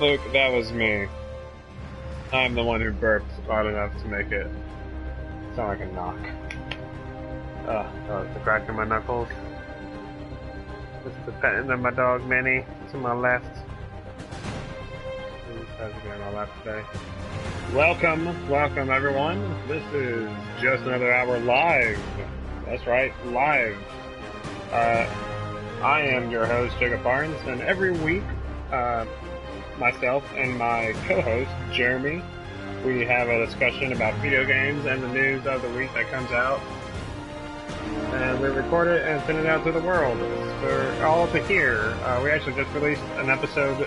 Luke, that was me. I'm the one who burped loud enough to make it sound like a knock. The crack in my knuckles. This is the petting of my dog Minnie to my left. Who's on my left today? Welcome everyone. This is just another hour live. That's right, live. I am your host, Jacob Barnes, and every week, myself and my co-host, Jeremy, we have a discussion about video games and the news of the week that comes out. And we record it and send it out to the world for all to hear. We actually just released an episode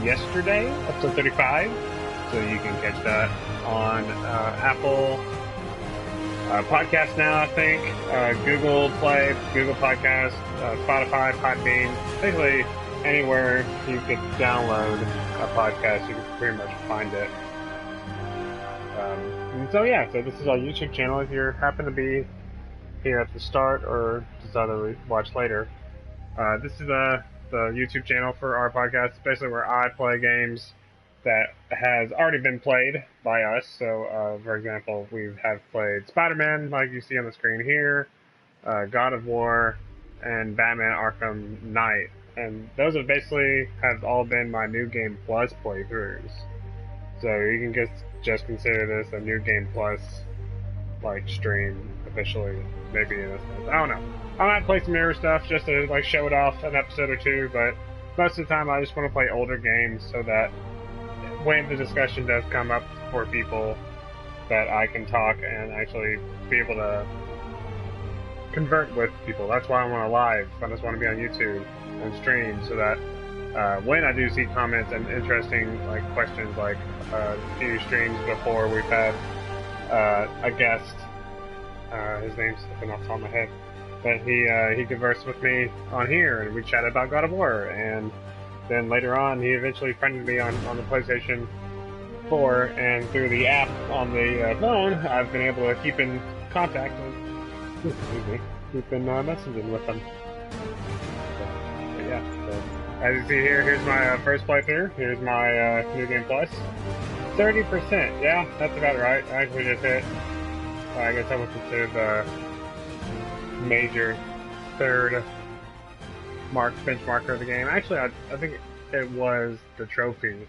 yesterday, episode 35, so you can catch that on Apple Podcast now, I think, Google Play, Google Podcast, Spotify, Podbean, basically anywhere you could download a podcast, you can pretty much find it. So this is our YouTube channel. If you happen to be here at the start or decide to watch later, this is the YouTube channel for our podcast. It's basically where I play games that has already been played by us. So, for example, we have played Spiderman, like you see on the screen here, God of War, and Batman Arkham Knight. And those have basically all been my New Game Plus playthroughs. So you can just consider this a New Game Plus like stream officially, maybe in a sense. I don't know. I might play some newer stuff just to like show it off an episode or two, but most of the time I just want to play older games so that when the discussion does come up for people, that I can talk and actually be able to convert with people. That's why I want to live. I just want to be on YouTube and stream so that when I do see comments and interesting like questions, like a few streams before we've had a guest, his name's slipping off the top of my head, but he conversed with me on here and we chatted about God of War, and then later on he eventually friended me on the PlayStation 4, and through the app on the phone I've been able to keep in contact and keep in messaging with him. So, as you see here, here's my first playthrough. Here's my New Game Plus. 30%, yeah, that's about right. I actually just hit, I guess I would consider the major third benchmarker of the game. Actually, I think it was the trophy,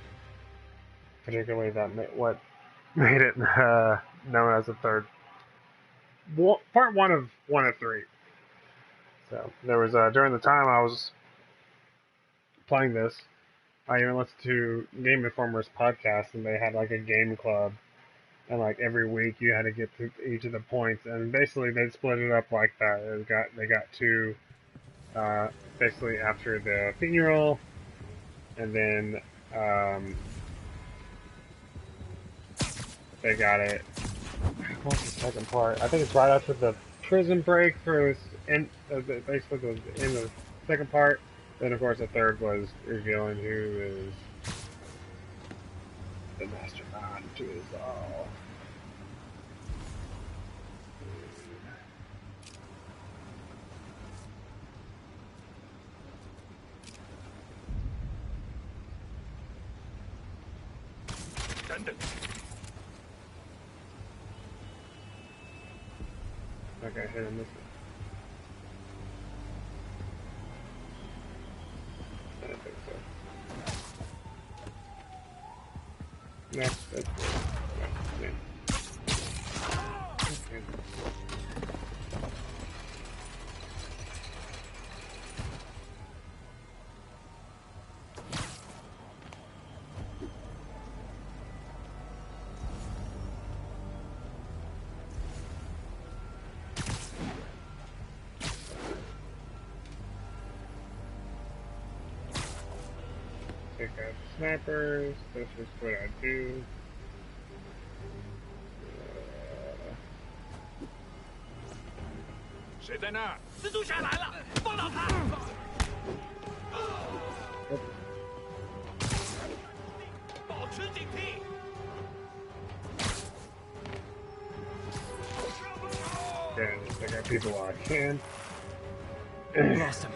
particularly what made it known as the third. Part one of 3. So there was during the time I was playing this, I even listened to Game Informer's podcast, and they had like a game club, and like every week you had to get to each of the points, and basically they split it up like that. They got to basically after the funeral, and then they got it. What's the second part? I think it's right after the prison break for basically the end of the second part. Then, of course, the third was revealing who is the mastermind to it all. Okay, hit him this one. I don't think so. No, that's good. No, yeah. Okay. Take out the snappers. This is what I do. Yeah, just take out people while I can. Lost him.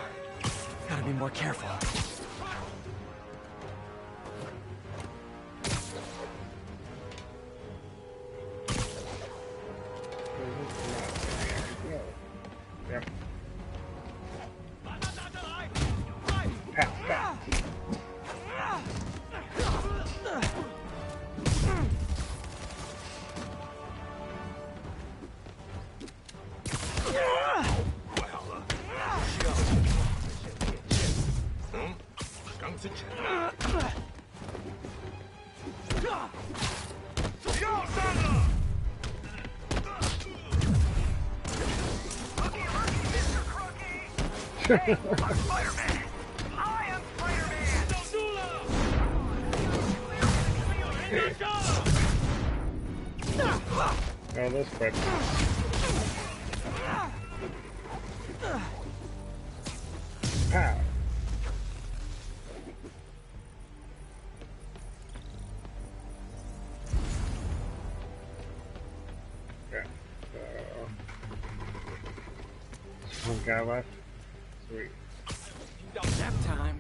Gotta be more careful. Hey, I'm Spiderman! I am Spiderman! Oh, that's quick. Pow. Okay, so... one guy left. Sweet. You don't have time.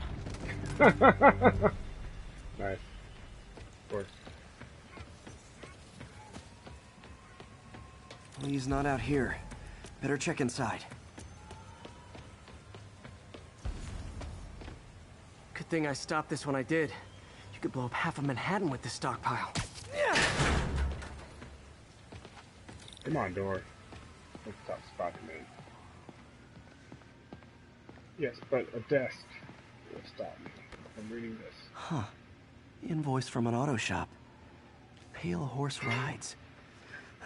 Nice. Of course. He's not out here. Better check inside. Good thing I stopped this when I did. You could blow up half of Manhattan with this stockpile. Come on, door. Let's stop Spiderman. Yes, but a desk will stop me from reading this. Huh. Invoice from an auto shop. Pale Horse Rides.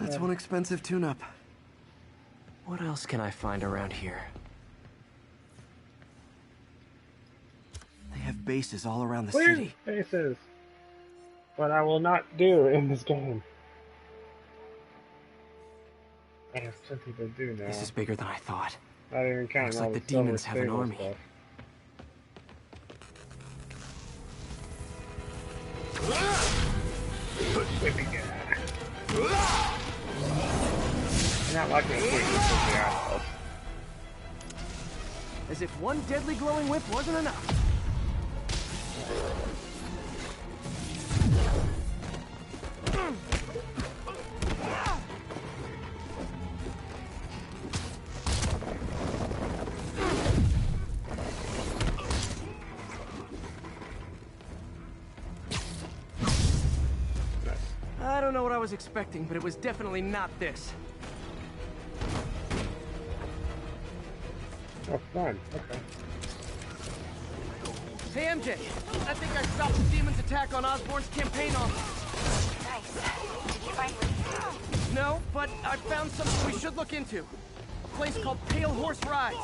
That's one expensive tune-up. What else can I find around here? They have bases all around the city. Bases. What I will not do in this game. I have plenty to do now. This is bigger than I thought. Not even counting Looks all like the the demons silver have an stable army. stuff. Not like this week. As if one deadly glowing whip wasn't enough. I don't know what I was expecting, but it was definitely not this. Oh, fun. Okay. Hey, MJ. I think I stopped the demon's attack on Osborn's campaign office. Nice. Did you find Lee? No, but I found something we should look into. A place called Pale Horse Rides.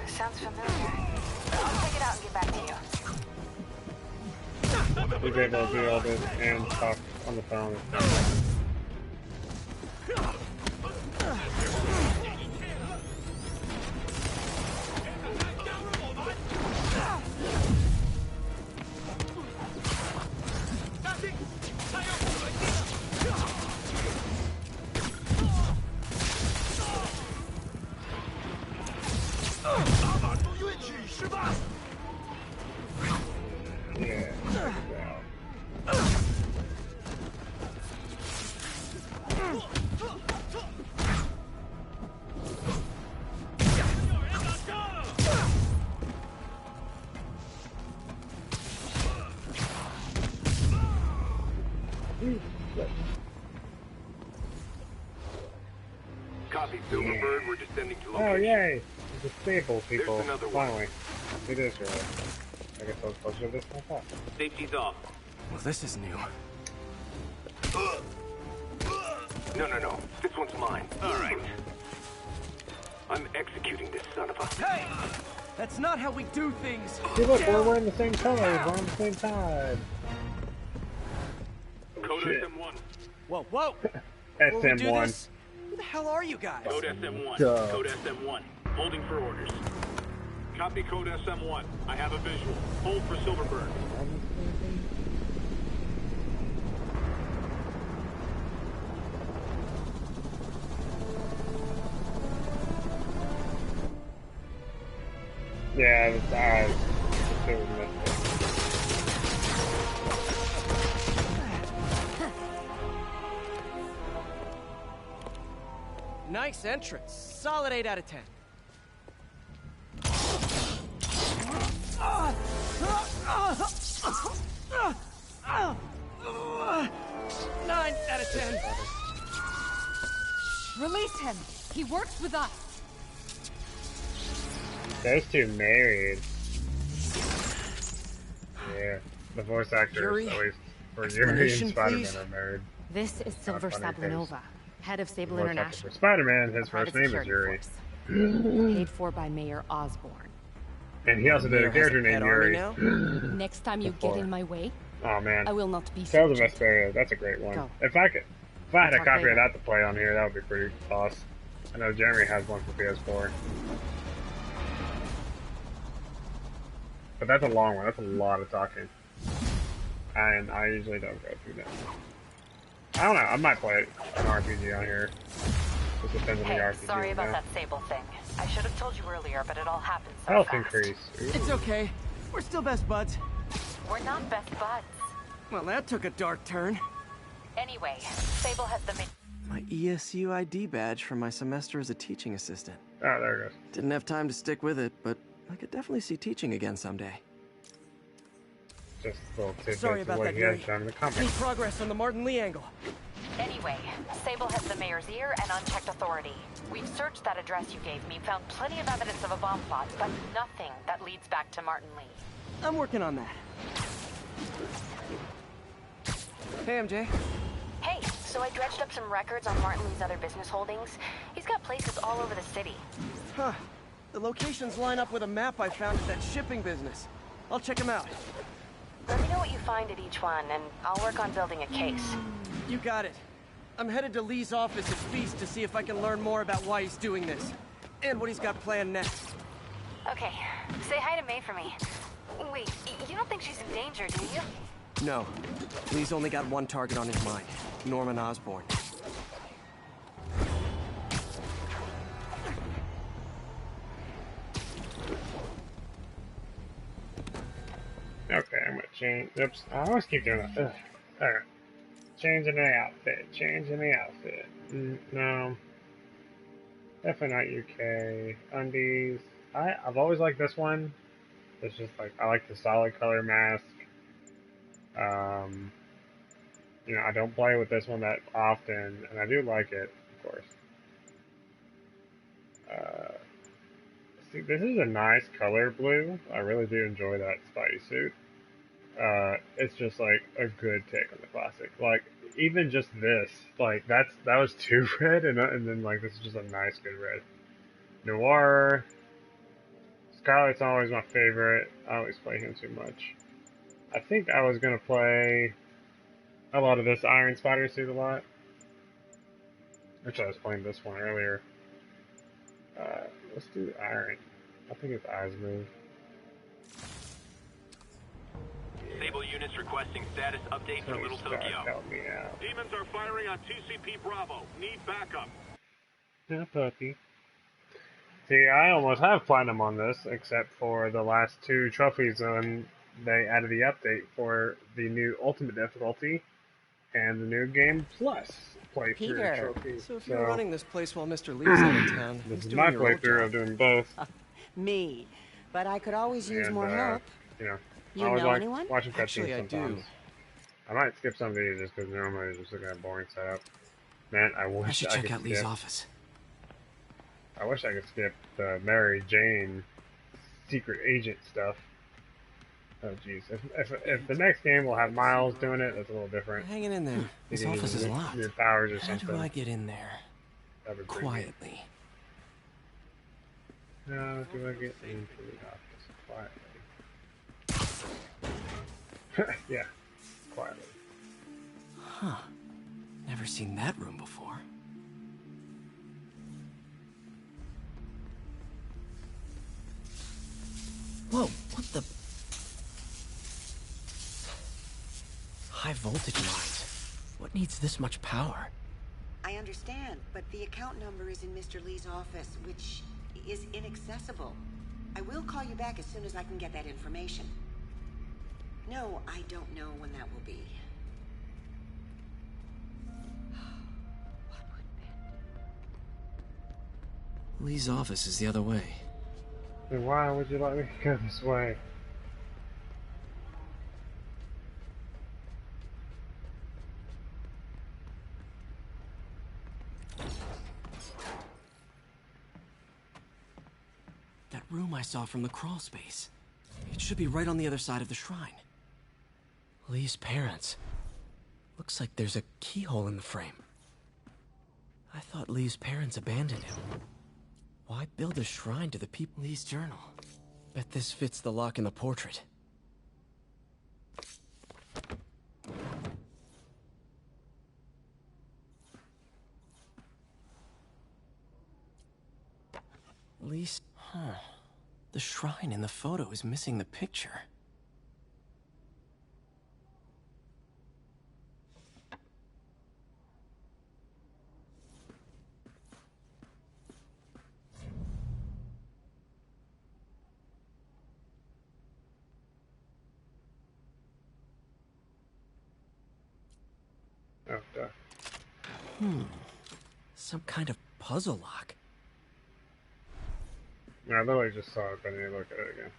Sounds familiar. I'll check it out and get back to you. He's able to do all this and talk on the phone. Copy, Silverbird. We're descending to location. Oh, yay! The stable people. There's another one. Finally. It is really. I guess I was closer to this than I thought. Safety's off. Well, this is new. No. This one's mine. All right. I'm executing this son of a... Hey! That's not how we do things! See, look, we're wearing the same colors. We're on the same time. Code Shit. SM1. Whoa, whoa! Before we do SM1. this, who the hell are you guys? Code SM1. Duh. Code SM1. Holding for orders. Copy code SM1. I have a visual. Hold for Silverbird. Yeah, the eyes. It was messed Nice entrance. Solid 8 out of 10. 9 out of 10. Release him. He works with us. Those two married. Yeah, the voice actors, Yuri? at least for Yuri and Explanation, Spider-Man, please? are married. This is Silver funny, 'cause Sablinova, head of The Sable voice actor International, for Spider-Man, a his private first name is security Yuri. force, paid for by Mayor Osborn. And he also did Mayor a has character pet named army Yuri. now? Next time you Before. get in my way, Oh man, I will not be Tales of so gentle. Vesperia, that's a great one. Go. If I had a Talk copy later. of that to play on here, that would be pretty awesome. I know Jeremy has one for PS4. But that's a long one, that's a lot of talking. And I usually don't go through that. I don't know, I might play an RPG on here. Just depends on the Hey, RPG. sorry you about know? that Sable thing. I should have told you earlier, but it all happened so Health fast. increase. Ooh. It's okay. We're still best buds. We're not best buds. Well, that took a dark turn. Anyway, Sable has the My ESU ID badge from my semester as a teaching assistant. Oh, there it goes. Didn't have time to stick with it, but I could definitely see teaching again someday. Just little tidbits Sorry of about what that, he has Yuri. done in the Need comics. progress on the Martin Lee angle. Anyway, Sable has the mayor's ear and unchecked authority. We've searched that address you gave me, found plenty of evidence of a bomb plot, but nothing that leads back to Martin Lee. I'm working on that. Hey, MJ. Hey, so I dredged up some records on Martin Lee's other business holdings. He's got places all over the city. Huh. The locations line up with a map I found at that shipping business. I'll check them out. Let me know what you find at each one, and I'll work on building a case. You got it. I'm headed to Lee's office at Feast to see if I can learn more about why he's doing this. And what he's got planned next. Okay, say hi to May for me. Wait, you don't think she's in danger, do you? No. Lee's only got one target on his mind. Norman Osborn. Okay, I'm gonna change. Oops, I always keep doing that. Ugh. Alright. Changing the outfit. Changing the outfit. No. Definitely not UK. Undies. I've always liked this one. It's just like, I like the solid color mask. You know, I don't play with this one that often, and I do like it, of course. See, this is a nice color blue. I really do enjoy that Spidey suit. It's just like a good take on the classic. Like, even just this, like that was too red, and then like this is just a nice good red. Noir. Scarlet's always my favorite. I always play him too much. I think I was gonna play a lot of this Iron Spider suit a lot. Actually, I was playing this one earlier. Let's do Iron. I think it's Eyes Move. Sable units requesting status update for Little Tony Stark, Tokyo. help me out. Demons are firing on TCP Bravo. Need backup. Yeah, puppy. See, I almost have platinum on this, except for the last two trophies when they added the update for the new Ultimate difficulty and the new Game Plus playthrough Peter. trophy. So if you're running this place while Mr. Lee's out of town, this who's is doing my your old playthrough job? of doing both. Me. But I could always use And, more help. you know, You I always know like anyone? watching Actually, cutscenes I do. sometimes. I might skip some of these just because normally it's just looking at a boring setup. Man, I wish I should I check could out Lee's skip. office. I wish I could skip the Mary Jane secret agent stuff. Oh jeez. If the next game will have Miles doing it, that's a little different. Hanging in there. His He can office use is locked. New powers or How something. do I get in there? That'd be pretty Quietly. neat. How do I get into the office quietly? Yeah, quietly. Huh. Never seen that room before. Whoa, what the? High voltage lines. What needs this much power? I understand, but the account number is in Mr. Lee's office, which is inaccessible. I will call you back as soon as I can get that information. No, I don't know when that will be. Lee's office is the other way. Then why would you let me go this way? That room I saw from the crawl space. It should be right on the other side of the shrine. Lee's parents. Looks like there's a keyhole in the frame. I thought Lee's parents abandoned him. Why build a shrine to the people? Lee's journal. Bet this fits the lock in the portrait. Lee's... Huh. The shrine in the photo is missing the picture. Oh, duh. Some kind of puzzle lock. I literally just saw it, but I need to look at it again.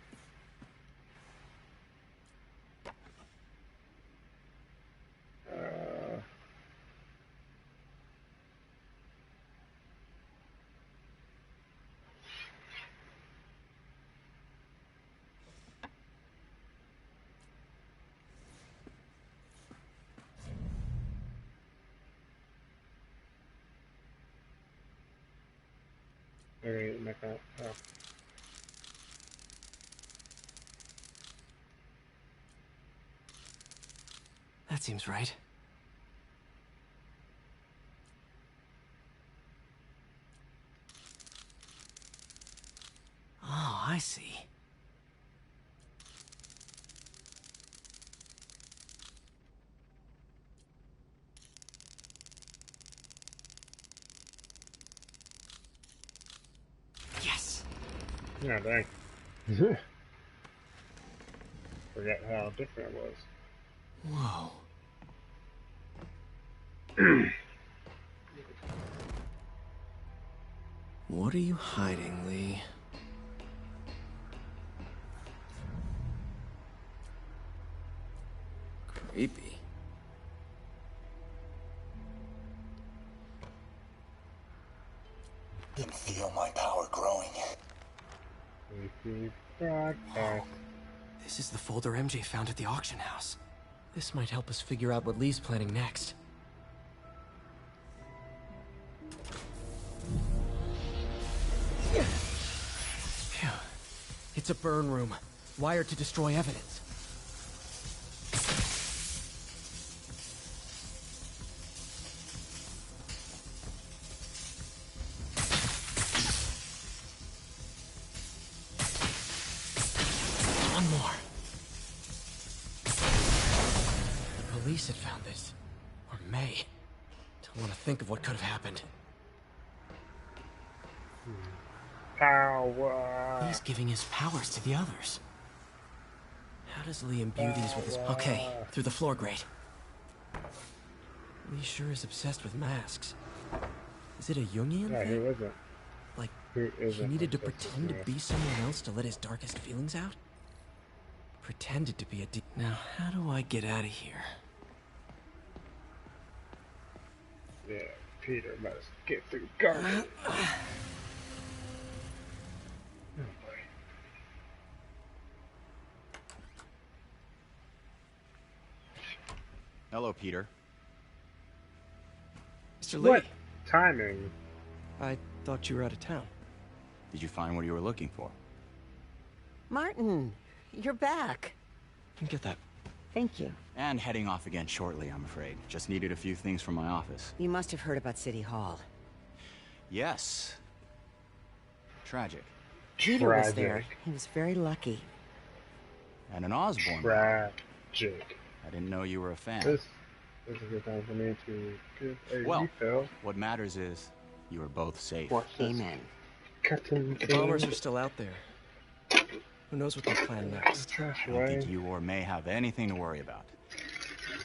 Maybe make that. Oh. That seems right. Oh, I see. Yes. Yeah, dang. Forget how different it was. Whoa. What are you hiding, Lee? Creepy. Can feel my power growing. Creepy broadcast. This is the folder MJ found at the auction house. This might help us figure out what Lee's planning next. Phew. It's a burn room, wired to destroy evidence. One more. The police had found this. Or May. Don't want to think of what could have happened. Power. He's giving his powers to the others. How does Lee imbue these with his... Okay, through the floor grate. Lee sure is obsessed with masks. Is it a Jungian Yeah, thing? who isn't? Like, Who he isn't needed to obsessed with pretend to masks? be someone else to let his darkest feelings out? Pretended to be a Now, how do I get out of here? Yeah, Peter must get through garbage. Oh boy. Hello, Peter. Mr. Lee, What timing? I thought you were out of town. Did you find what you were looking for? Martin, you're back. Get that. Thank you. And heading off again shortly, I'm afraid. Just needed a few things from my office. You must have heard about City Hall. Yes. Tragic. Peter was Tragic. there. He was very lucky. And an Osborne. Tragic. I didn't know you were a fan. This is a good time for me to give a Well, refill. what matters is you are both safe. Watch this. Amen. Cutting The bombers are still out there. Who knows what they'll plan next? trash I don't away. think you or May have anything to worry about.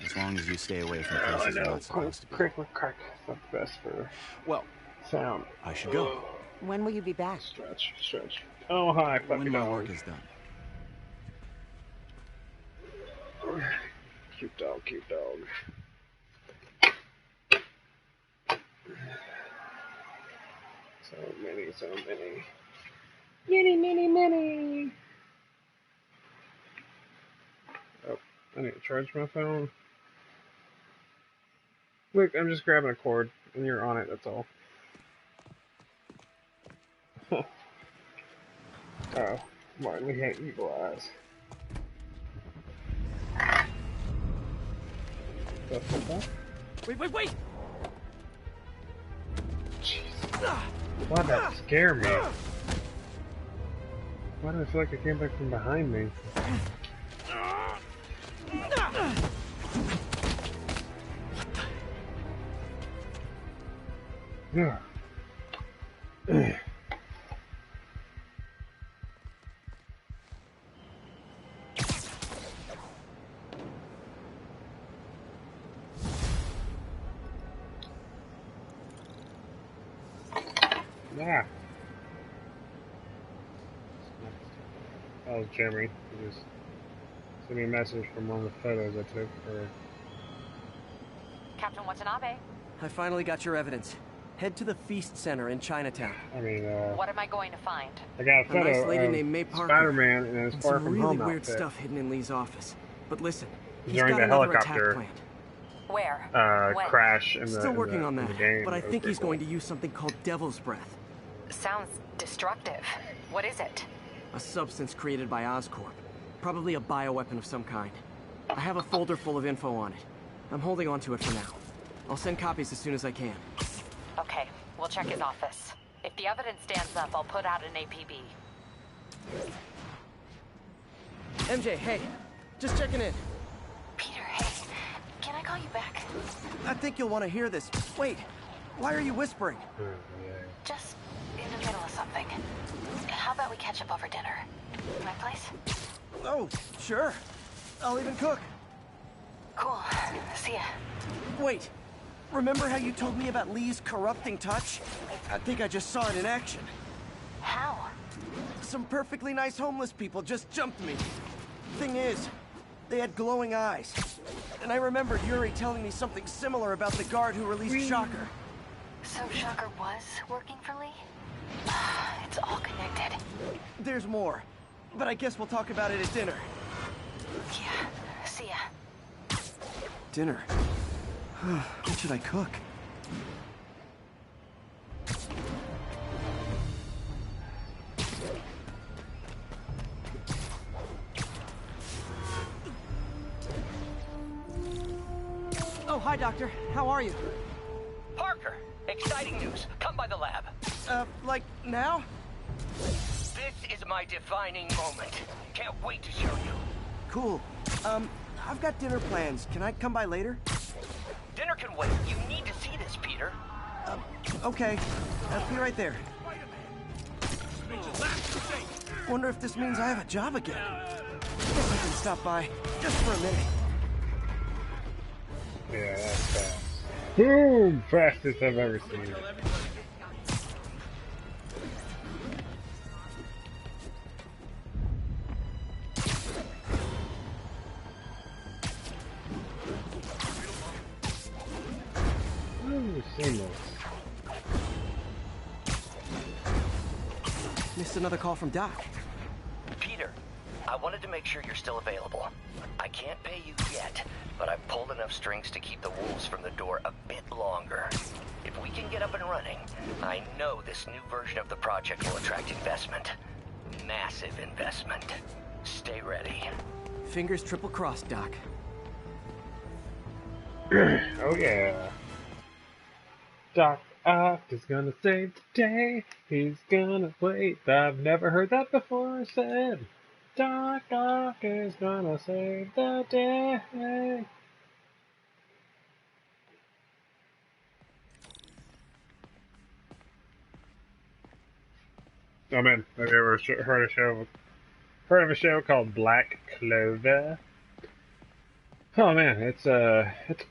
As long as you stay away from Oh, I places you're know. not supposed to be. Crick, crack. It's not the best for Well, sound. I should go. When will you be back? Stretch. Oh, hi, puppy When my dog. work is done. Cute dog. So many. Many. Oh, I need to charge my phone. Look, I'm just grabbing a cord, and you're on it, that's all. Oh, Martin, we had evil eyes. Wait! Jeez. Why'd that scare me? Why do I feel like it came back from behind me? Yeah. Yeah. That was Jeremy. He just sent me a message from one of the photos I took for... Captain Watanabe. I finally got your evidence. Head to the Feast Center in Chinatown. I mean, What am I going to find? I got a photo nice lady of named May Parker, Spider-Man in his and Far some From really Home weird outfit. stuff hidden in Lee's office. But listen, he's During got the another helicopter attack planned. Where? When? Crash in the Still working on in that, the game. but I think he's cool. going to use something called Devil's Breath. Sounds destructive. What is it? A substance created by Oscorp. Probably a bioweapon of some kind. I have a folder full of info on it. I'm holding on to it for now. I'll send copies as soon as I can. Okay, we'll check his office. If the evidence stands up, I'll put out an APB. MJ, hey. Just checking in. Peter, hey. Can I call you back? I think you'll want to hear this. Wait. Why are you whispering? Just in the middle of something. How about we catch up over dinner? My place? Oh, sure. I'll even cook. Cool. See ya. Wait. Remember how you told me about Lee's corrupting touch? I think I just saw it in action. How? Some perfectly nice homeless people just jumped me. Thing is, they had glowing eyes. And I remembered Yuri telling me something similar about the guard who released Shocker. So Shocker was working for Lee? It's all connected. There's more, but I guess we'll talk about it at dinner. Yeah, see ya. Dinner? What should I cook? Oh, hi, Doctor. How are you? Parker, exciting news. Come by the lab. Like now? This is my defining moment. Can't wait to show you. Cool. I've got dinner plans. Can I come by later? Dinner can wait. You need to see this, Peter. Okay. I'll be right there. Wonder if this means I have a job again. Guess I can stop by just for a minute. Yeah, that's fast. Boom! Fastest I've ever seen it. Ooh, seamless. Missed another call from Doc. Peter, I wanted to make sure you're still available. I can't pay you yet, but I've pulled enough strings to keep the wolves from the door a bit longer. If we can get up and running, I know this new version of the project will attract investment. Massive investment. Stay ready. Fingers triple crossed, Doc. Oh yeah. Doc Ock is gonna save the day. He's gonna wait. I've never heard that before said. Doc Ock is gonna save the day. Oh man, have you ever heard of a show called Black Clover? Oh man, it's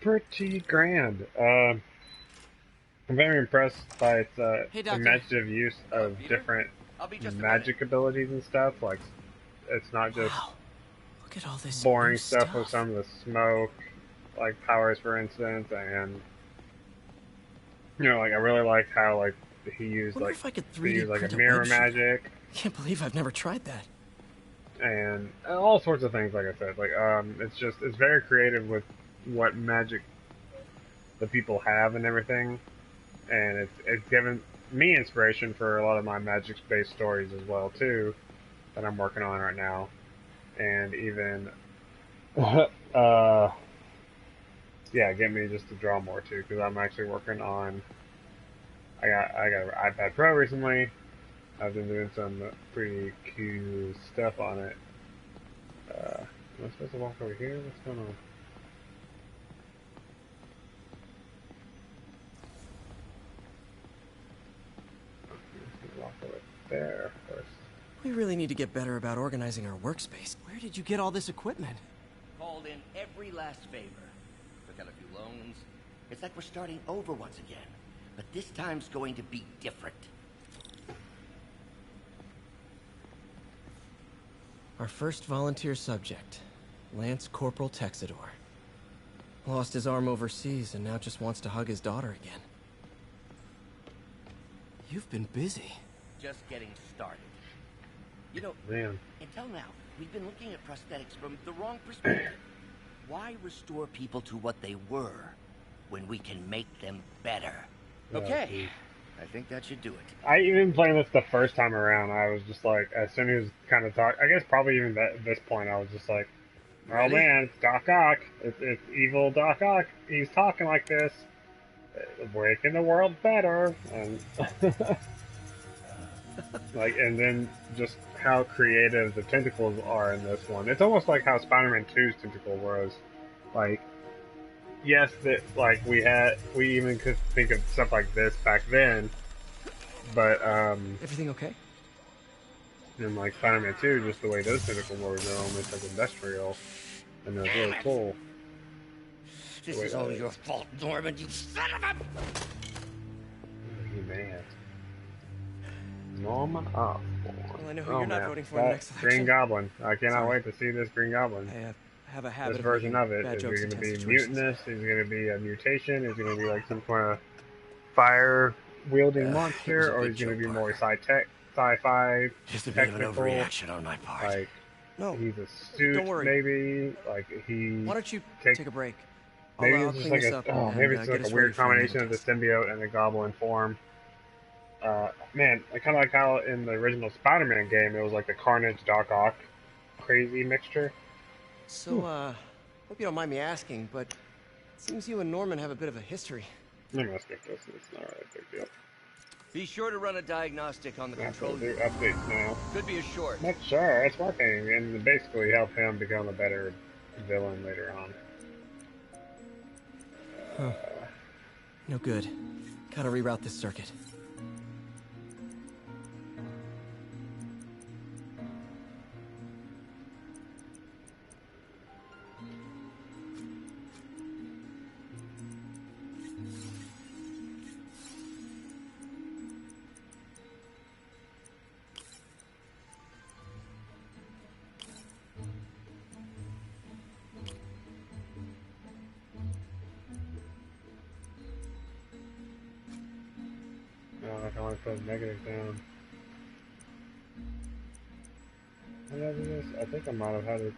pretty grand. I'm very impressed by its Hey, Doctor. imaginative use of Peter? different I'll be just a magic abilities and stuff. Like, it's not just Wow. Look at all this boring new stuff with some of the smoke, like powers, for instance, and like I really liked how like he used Wonder like if I could he 3D used like a print a mirror web shooter. magic. Can't believe I've never tried that. and all sorts of things. Like I said, like it's very creative with what magic the people have and everything, and it's given me inspiration for a lot of my magic-based stories as well too, that I'm working on right now, and even yeah, get me just to draw more too, because I'm actually working on. I got an iPad Pro recently. I've been doing some pretty cool stuff on it. Am I supposed to walk over here? What's going on? Walk over there first. We really need to get better about organizing our workspace. Where did you get all this equipment? Called in every last favor. Took out a few loans. It's like we're starting over once again. But this time's going to be different. Our first volunteer subject, Lance Corporal Texador. Lost his arm overseas and now just wants to hug his daughter again. You've been busy. Just getting started. You know, Man. until now, we've been looking at prosthetics from the wrong perspective. Why restore people to what they were when we can make them better? Okay, I think that should do it. I even playing this the first time around, I was just like, as soon as he was kind of talking, I guess probably even at this point, I was just like, oh Ready? man, it's Doc Ock. It's evil Doc Ock. He's talking like this. Making the world better. And like, and then just how creative the tentacles are in this one. It's almost like how Spider-Man 2's tentacle was. Like, yes, that like we even could think of stuff like this back then, but Everything okay? in like Spider-Man 2, just the way those tentacle wars are almost like industrial, and they're really cool. This is all your fault, Norman, you son of a... You mad? Norman Osborn. Well, I know who Oh, you're not man. voting for in the next election. Green Goblin. I cannot Sorry. wait to see this Green Goblin. I have a habit This of version making of it bad is jokes going to in be tense situations. mutinous. He's going to be a mutation. He's going to be like some kind of fire wielding it was monster, a or big he's going to joke, be more Parker. sci-fi, Just a bit of an technical. overreaction on my part. Like No, he's a suit, don't worry. maybe. Like he. Why don't you take take a break? Maybe I'll it's just clean like this a up maybe and it's get like us a ready weird for another combination of the test. symbiote and the goblin form. Man, I kind of like how in the original Spider-Man game it was like the Carnage Doc Ock crazy mixture. So, hope you don't mind me asking, but it seems you and Norman have a bit of a history. Let me skip this. It's not really a big deal. Be sure to run a diagnostic on the Not control gonna do unit. updates now. Could be a short. Not sure. It's working, and basically help him become a better villain later on. No good. Gotta reroute this circuit. No, I can only put negative down. How did I do this? I think I might have had it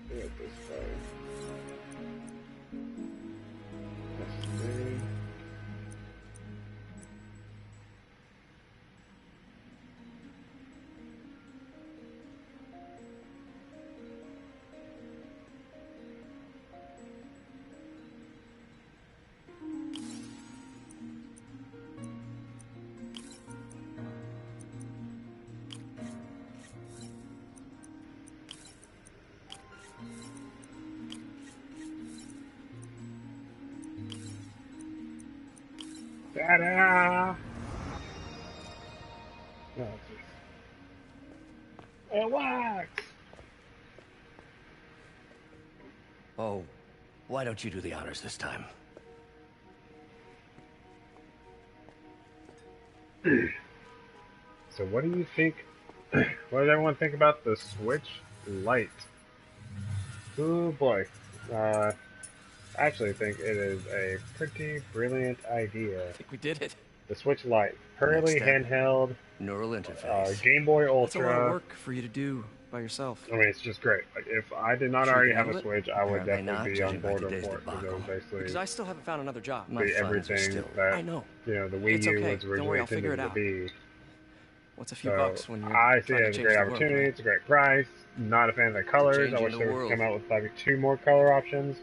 do it this way. Let's see. Ta-da! Oh, jeez. It works! Oh, why don't you do the honors this time? So what do you think, what does everyone think about the Switch Lite? Oh boy. I actually think it is a pretty brilliant idea. I think we did it. The Switch Lite. Purely Next step. handheld, Neural interface. Game Boy That's a lot of Ultra. work for you to do by yourself. I mean, it's just great. Like, if I did not Sure already you have handle a it? Switch, I would Apparently definitely not, be on judging by board with today's it because it was basically Because I still haven't found another job. My the funds are everything still... that I know. you know the Wii It's U okay. was Don't worry, originally I'll figure intended it to out. be. What's a few So bucks when you're I see trying it to as a change great the world, opportunity. right? It's a great price. Not a fan of the colors. I Changing wish the they would world. come out with maybe 2 more color options.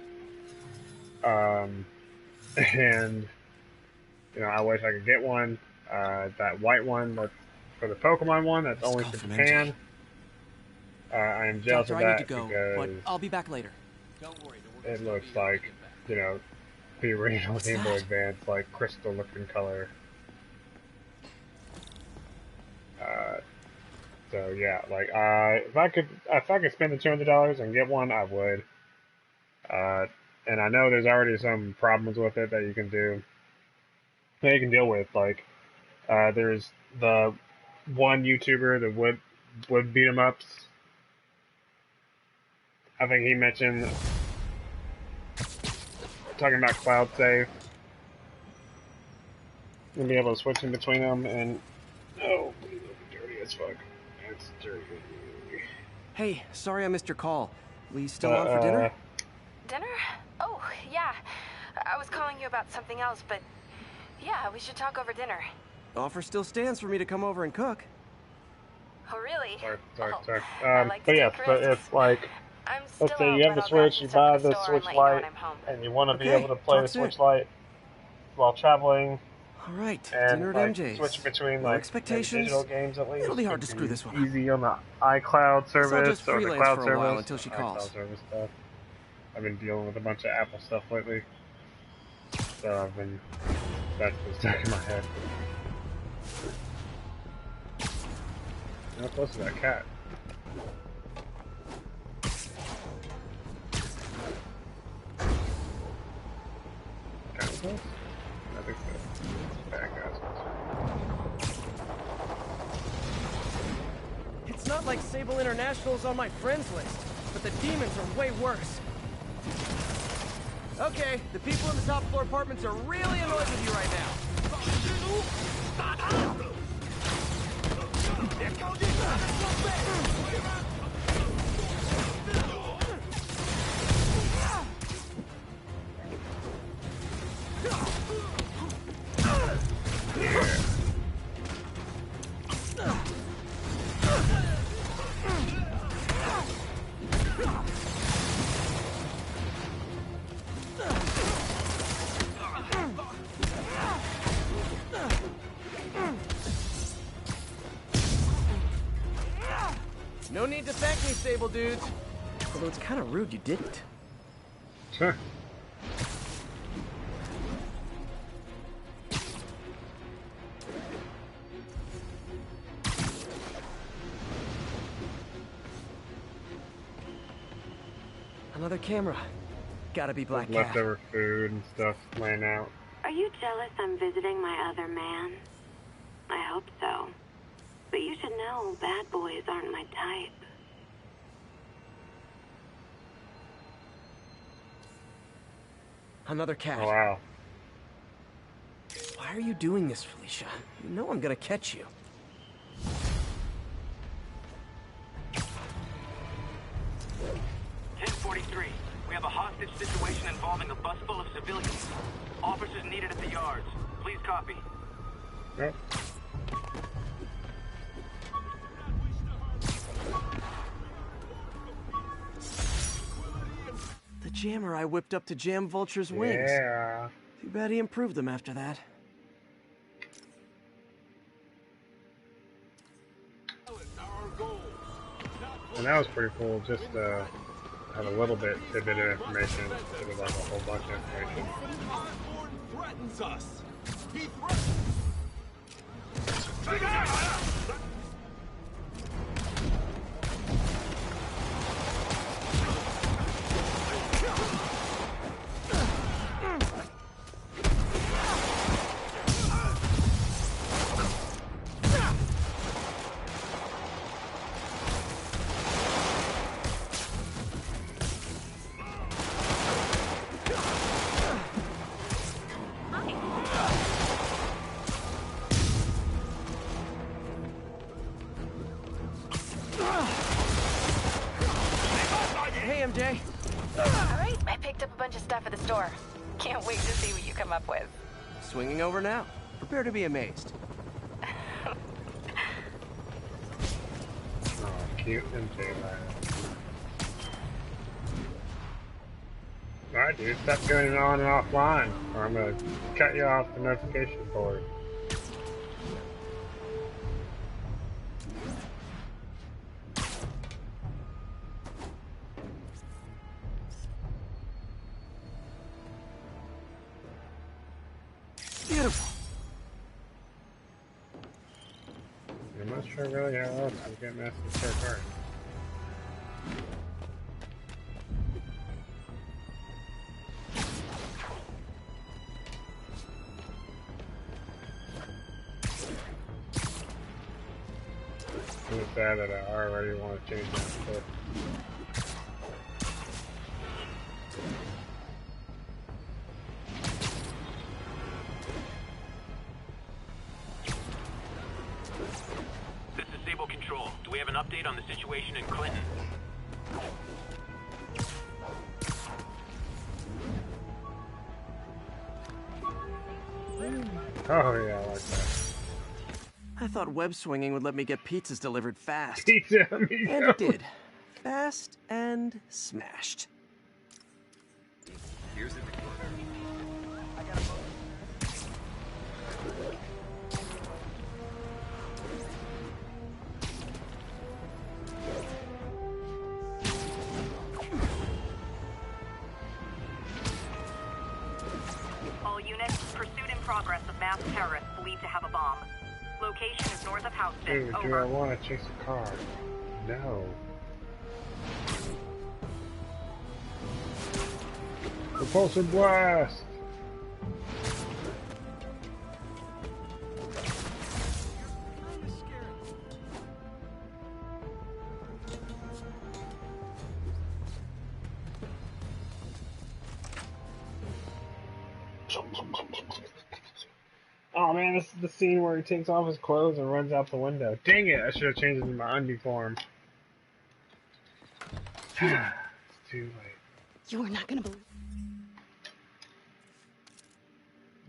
And you know, I wish I could get one. That white one that's for the Pokemon one. That's This only call for from Japan. I am jealous Doctor, of I need that to go, because but I'll be back later. it looks like, you know, the original What's Game Boy that? Advance, like crystal looking color. So yeah, like if I could spend the $200 and get one, I would. And I know there's already some problems with it that you can deal with. Like there's the one YouTuber that would beat 'em ups. I think he mentioned talking about cloud save. You'll be able to switch in between them, and oh, dirty as fuck. It's dirty. Hey, sorry I missed your call. We still on for dinner? Dinner? Oh, yeah. I was calling you about something else, but yeah, we should talk over dinner. Offer still stands for me to come over and cook. Oh, really? Sorry. I like to But yes, take but risks. if like, I'm let's still say out, you have but the I'll grab Switch, some you stuff buy at the store and Switch let you know when Lite, I'm home. and you want to be Okay, able to play talk the Switch soon. Lite while traveling, All right, and dinner at like MJ's. switch between No like expectations. digital games at least. It'll be hard to It'd screw this one up. Easy on the iCloud Guess I'll service just or the freelance cloud for a service. while until she calls. iCloud service stuff. I've been dealing with a bunch of Apple stuff lately, so that's been stuck in my head. How close is that cat? Kind of close? I think so. Bad guys. It's not like Sable International's on my friends list, but the demons are way worse. Okay, the people in the top floor apartments are really annoyed with you right now. No need to thank me, Sable dudes. Although it's kind of rude you didn't. Sure. Another camera. Gotta be Black Cat. Leftover food and stuff laying out. Are you jealous I'm visiting my other man? I hope so. But you should know bad boys aren't my type. Another cat. Oh wow. Why are you doing this, Felicia? You know I'm gonna catch you. We have a hostage situation involving a bus full of civilians. Officers needed at the yards. Please copy. Yep. The jammer I whipped up to jam Vulture's wings. Yeah. Too bad he improved them after that. And that was pretty cool, just have a little tidbit of information instead of like a whole bunch of information. Threatens us. He MJ. Alright, I picked up a bunch of stuff at the store. Can't wait to see what you come up with. Swinging over now. Prepare to be amazed. Oh, cute MJ laugh. Alright, dude, stop going on and offline, or I'm gonna cut you off the notification board. Beautiful. I'm not sure really how else we get massive third party. It's sad that I already want to change that stuff. This is Sable Control. Do we have an update on the situation in Clinton? Oh yeah, I like that. I thought web swinging would let me get pizzas delivered fast. Pizza, amigo. And it did. Fast and smashed. Here's the recorder. All units, pursuit in progress of masked terrorists believed to have a bomb. Location is north of Houston. Dude, do Over. I want to chase a car? No. Repulsor blast! Oh man, this is the scene where he takes off his clothes and runs out the window. Dang it, I should have changed it to my undie form. It's too late. You are not gonna believe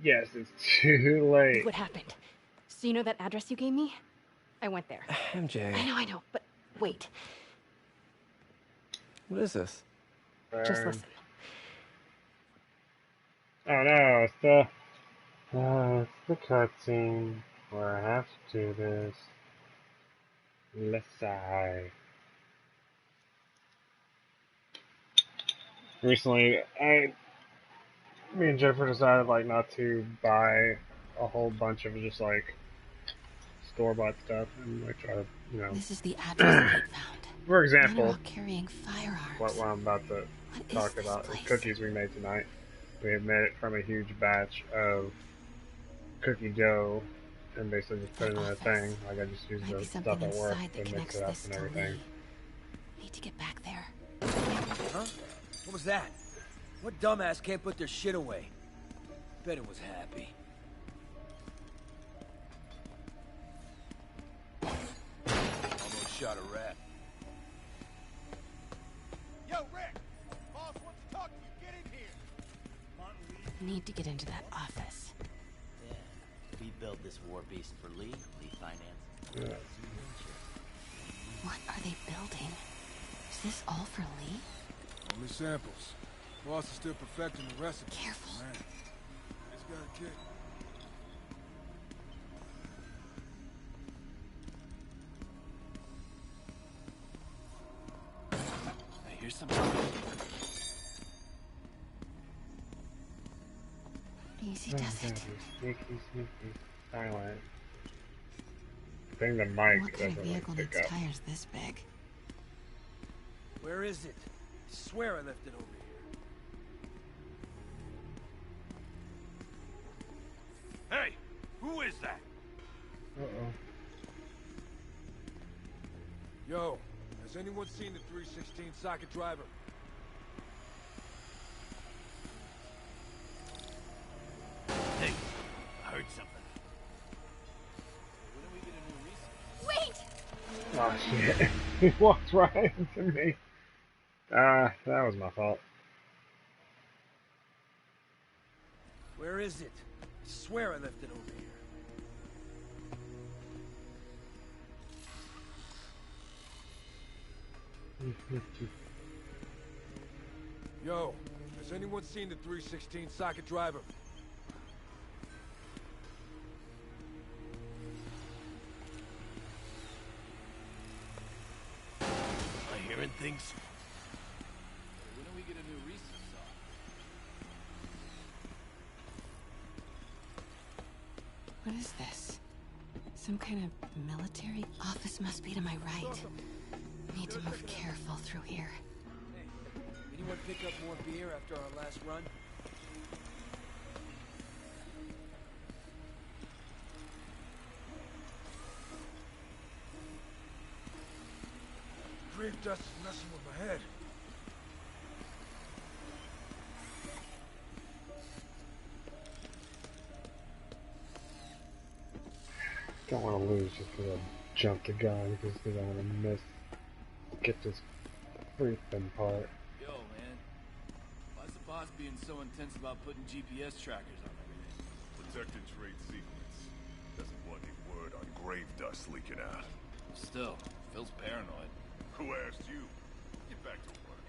Yes, it's too late. what happened. So you know that address you gave me? I went there. MJ. I know, but wait. What is this? Just listen. Oh no, it's the cutscene where I have to do this. Let's sigh. Recently, me and Jennifer decided like not to buy a whole bunch of just like store-bought stuff and like try to, you know. This is the address Kate found. For example, Men are all carrying firearms. what I'm about to talk about is cookies we made tonight. We have made it from a huge batch of cookie dough and basically just put it in a thing. Like I just used the stuff at work to mix it up and everything. Need to get back there. Huh? What was that? What dumbass can't put their shit away? Bet it was happy. Almost shot a rat. Yo, Rick! Boss wants to talk to you. Get in here. Need to get into that office. Yeah. We built this war beast for Lee. Lee financed. Yeah. What are they building? Is this all for Lee? Only samples. Boss is still perfecting the recipe. Careful. Man, it's got a kick. Here's something. Easy does it. Sneaky, sneaky, silent. I think the mic What kind of doesn't vehicle like pick needs up. tires this big? Where is it? I swear I left it over here. Hey, who is that? Uh-oh. Yo, has anyone seen the 316 socket driver? Hey, I heard something. Wait! Oh shit. He walked right into me. That was my fault. Where is it? I swear I left it over here. Yo, has anyone seen the 316 socket driver? Am I hearing things? When do we get a new reset sock? What is this? Some kind of military office must be to my right. Need to move careful through here. Hey, anyone pick up more beer after our last run? Grave dust is messing with my head. Don't want to lose just because I jumped the gun, just because I want to get this freaking part. Yo, man. Why's the boss being so intense about putting GPS trackers on everything? Protected trade secrets. Doesn't want any word on grave dust leaking out. Still, Phil's paranoid. Who asked you? Get back to work.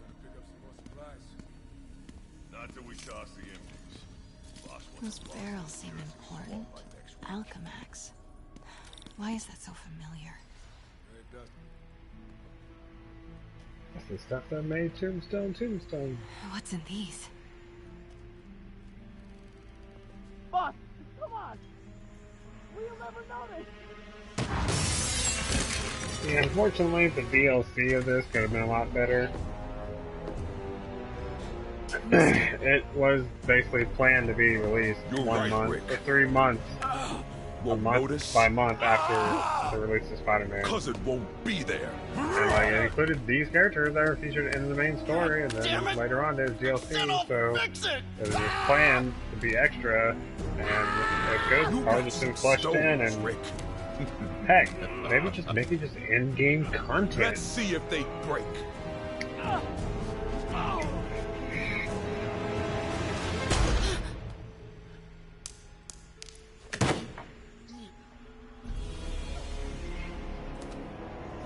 Gotta pick up some more supplies. Not till we toss the empties. Boss wants Those to barrels seem important. Alchemax. Why is that so familiar? grave dust. That's the stuff that made Tombstone. What's in these? Boss, come on! We'll never notice! Yeah, unfortunately, the DLC of this could have been a lot better. It was basically planned to be released 1 month or 3 months. A month by month after the release of Spider-Man. Cause it won't be there. And like, it included these characters that are featured in the main story, and then later on there's DLC, so it was just planned to be extra, and it could have probably just been flushed in, and heck, maybe just make it just in-game content. Let's see if they break.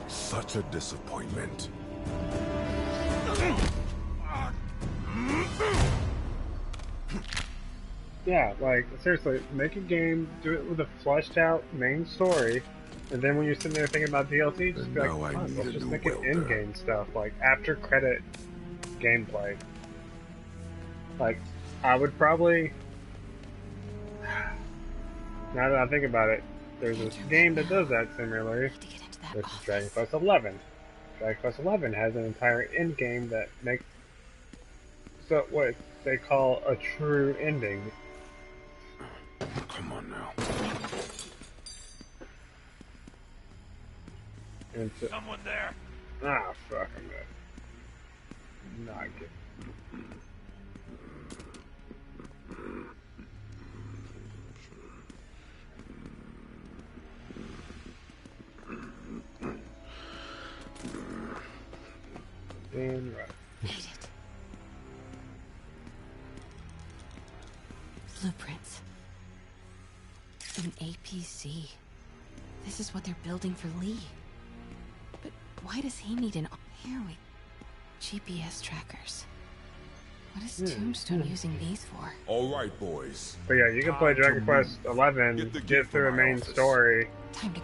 Such a disappointment. Yeah, like, seriously, make a game, do it with a fleshed out main story, and then when you're sitting there thinking about DLC, just be like, Now I come on, need let's a just new make it welder. in-game stuff, like, after credit gameplay. Like, I would probably, now that I think about it, there's this game that does that similarly, which is Dragon Quest XI. Dragon Quest XI has an entire end game that makes so what they call a true ending. Come on now. And so, Someone there. ah, fuck, I'm not getting. And right. Made it. Blueprints. An APC. This is what they're building for Lee. But why does he need an... Here we... GPS trackers. What is Tombstone using these for? All right, boys. But yeah, you can play Dragon Quest XI, get through the main story,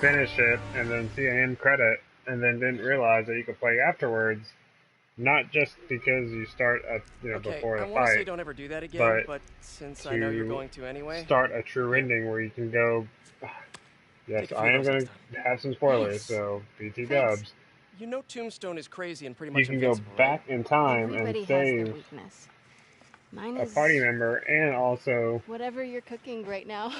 finish it, and then see an end credit, and then didn't realize that you could play afterwards. Not just because you start at before the I want to say fight, don't ever do that again, but since I know you're to going to anyway. start a true ending where you can go. Yes, Take a few I am of those going next to have some spoilers, Nice. so BT Thanks. dubs. You know Tombstone is crazy and pretty much You can go invincible, back right? in time Everybody and has their save weakness. Mine a is party member and also whatever you're cooking right now.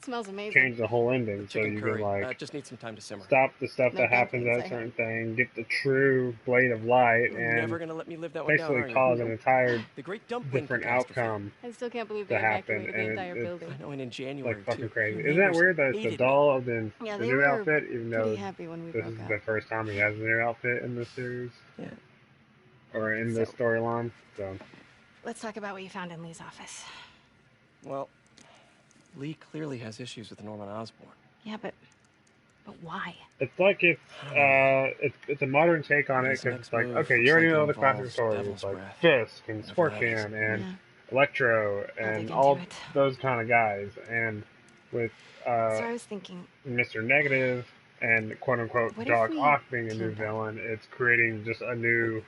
Smells amazing. change the whole ending, so Chicken you curry. can like Just need some time to simmer. stop the stuff No that happens dumplings, at I a certain hope. thing, get the true blade of light, You're and never gonna let me live that one down, are basically you? cause an entire The Great Dumpling different catastrophe. outcome I still can't believe they to happen, evacuated the and entire it's building. I know, and in January like fucking too. crazy. Your Isn't that neighbors weird that it's the hated me. doll of the Yeah, the they new were outfit, even pretty though happy when we this broke is up. the first time he has a new outfit in the series? Yeah. Or in the storyline. So Let's talk about what you found in Lee's office. Well, Lee clearly has issues with Norman Osborn. Yeah, but why? it's like it's a modern take on it His because next it's like, move okay, looks you already like it know the classic involves stories Devil's like Breath. Fisk and Whatever that Scorpion and Electro and dig all into it. those kind of guys, and with So I was thinking, Mr. Negative and quote unquote What if Doc we Ock being a new teamed up? villain, it's creating just a new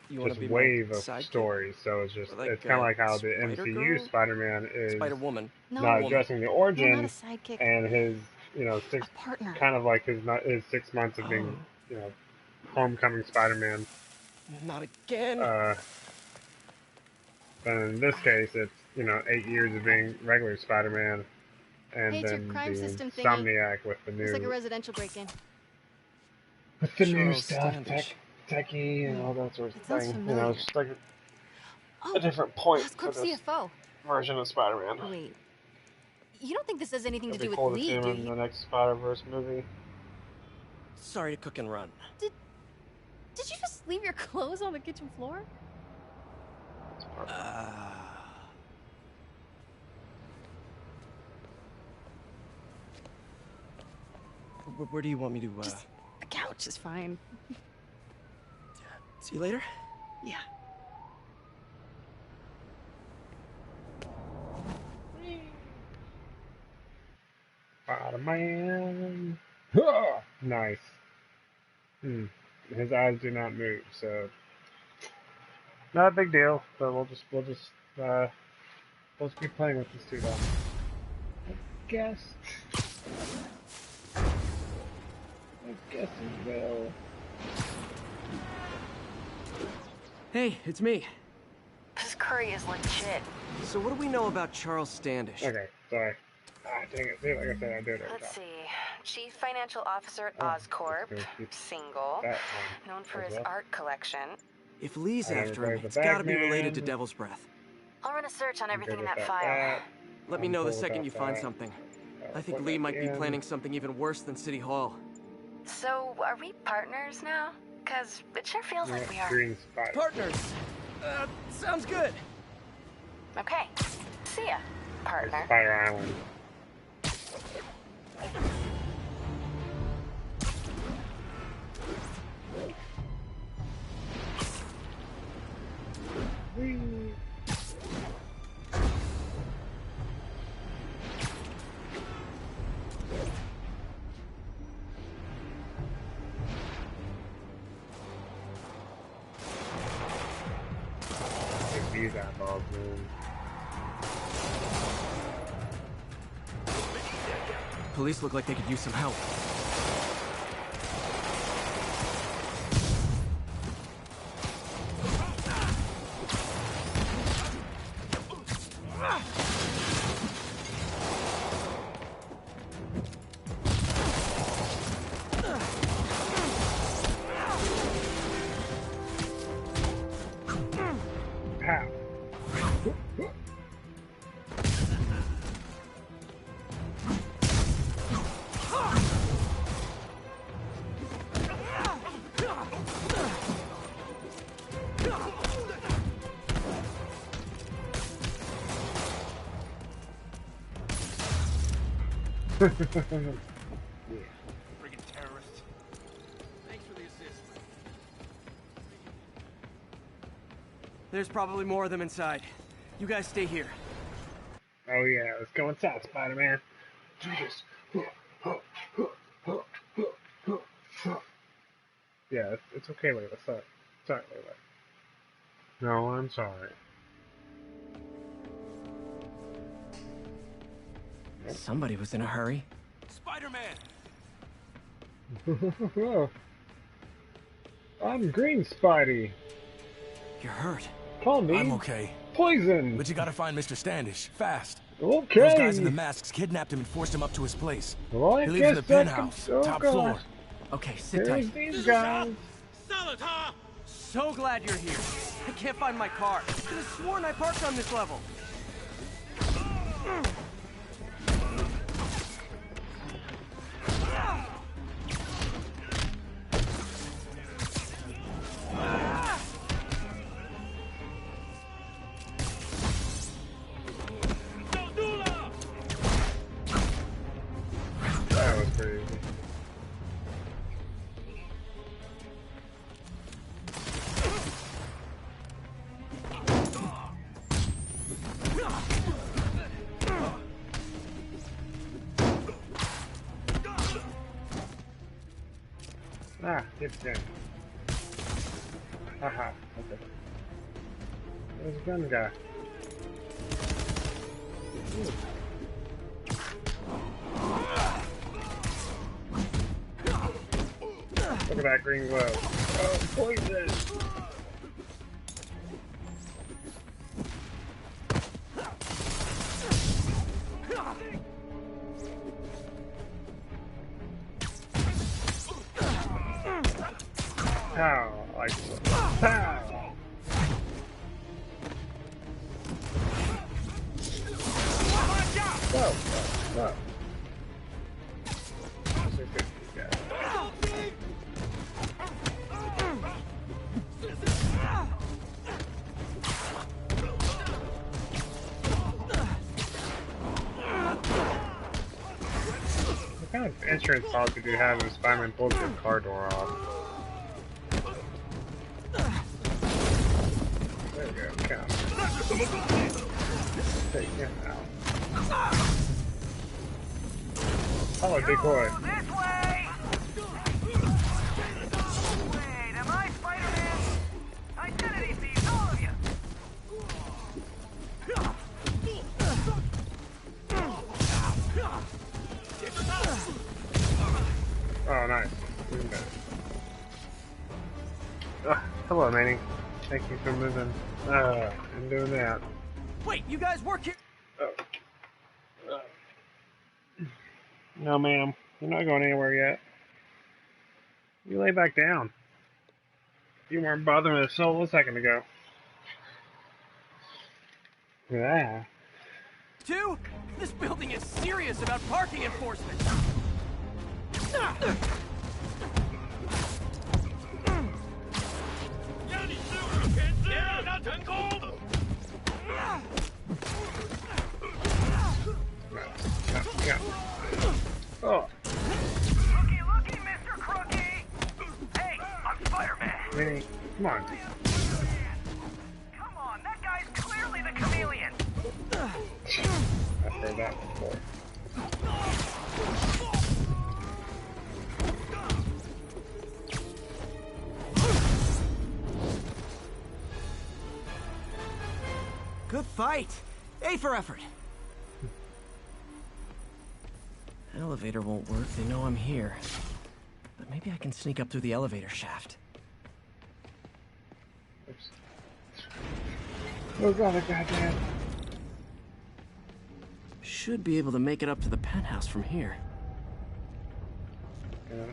You wanna just be my wave of sidekick? stories. So it's just Like, it's kind of like how the Spider MCU Girl? Spider-Man is Spider-Woman. No. not Woman. addressing the No, origin not a sidekick. and his partner. kind of like his 6 months of being homecoming Spider-Man. Not again. But in this case, it's 8 years of being regular Spider-Man, and Hey, it's your then crime the system thingy. Insomniac with the It's like a new residential break-in. new Charles stuff, Standish. techie, and all that sort of It sounds thing. familiar. It's just like Oh, a different point for Oscorp this CFO. version of Spider-Man. Wait, you don't think this has anything to It'd do be with cool to Lee, see him do in you? the next Spider-Verse movie. Sorry to cook and run. Did you just leave your clothes on the kitchen floor? Where do you want me to, Just the couch is fine. See you later? Yeah. Spider-Man. Nice. His eyes do not move, so not a big deal. But we'll just keep playing with this too, though. I guess we will. Hey, it's me. This curry is legit. So what do we know about Charles Standish? Okay, sorry. Dang it. See, like I said, I do it every Let's time. see. Chief Financial Officer at Oscorp. Let's go keep Single. that one Known for as his well. art collection. If Lee's I after him, read the it's gotta be Bagman. related to Devil's Breath. I'll run a search on everything in Good that with file. Let me I'm know the cool second about you find that. something. I put think it Lee at might the be end. planning something even worse than City Hall. So, are we partners now? Cause it sure feels like we are. Green Spider. Partners! Sounds good. Okay. See ya, partner. Spider Island. These eyeballs, man. Police look like they could use some help. Pow. Friggin' terrorists. Thanks for the assist. There's probably more of them inside. You guys stay here. Oh yeah, let's go inside, Spider-Man. Do this. Yeah, it's okay, Layla. Sorry, Layla. No, I'm sorry. Somebody was in a hurry. Spider-Man! I'm Green Spidey. You're hurt. Call me. I'm okay. Poison. But you gotta find Mr. Standish, fast. Okay. Those guys in the masks kidnapped him and forced him up to his place. Well, I He lives in the guess that penthouse, can- oh, top gosh. floor. Okay, sit There's tight. these guys. So glad you're here. I can't find my car. Could have sworn I parked on this level. That was pretty easy. Ah, it's done. Haha, okay. There's a gun guy. Ooh. Look at that green glow. Oh, poison! Pow! Like so. Pow! Whoa! Whoa! Whoa! Those are good, these guys. What kind of insurance policy do you have if Spiderman pulls your car door off? There we go, count. Take him out. Oh, big boy. This way! Wait, am I Spider-Man? Identity thieves, all of you! Oh, nice. Even better. Hello, Manny. Thank you for moving. And doing that. Wait, you guys work here? No, ma'am. You're not going anywhere yet. You lay back down. You weren't bothering us a second ago. Yeah. Two? This building is serious about parking enforcement. Yeah. Oh. Looky, Mr. Crookie! Hey, I'm Spider-Man! Manny, come on. Come on, that guy's clearly the chameleon! I've heard that before. Good fight. A for effort. Elevator won't work, they know I'm here. But maybe I can sneak up through the elevator shaft. Oops. Oh god, goddamn. Should be able to make it up to the penthouse from here. Yeah.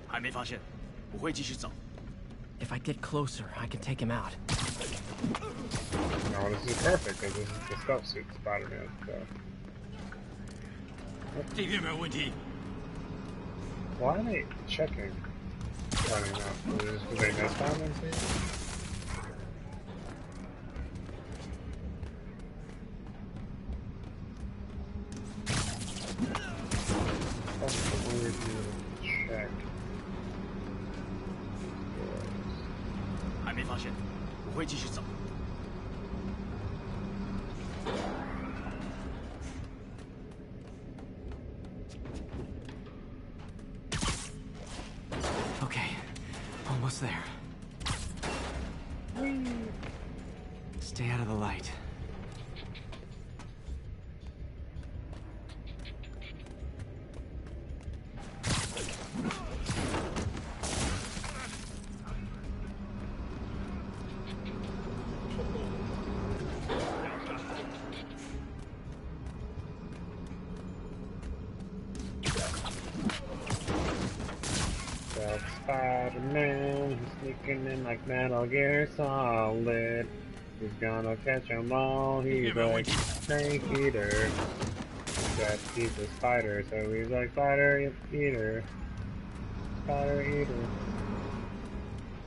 还没发现，我会继续找。 If I get closer, I can take him out. No, this is perfect because this is the stealth suit Spider-Man. So. 这边没有问题。 Why are they checking? Running out. Do they know Spider-Man? Check. 还没发现，我会继续找。 Okay, almost there. Stay out of the light. Spiderman, he's sneaking in like Metal Gear Solid. He's gonna catch 'em all. He's like Snake Eater. Except he's a spider, so he's like Spider Eater. Spider Eater.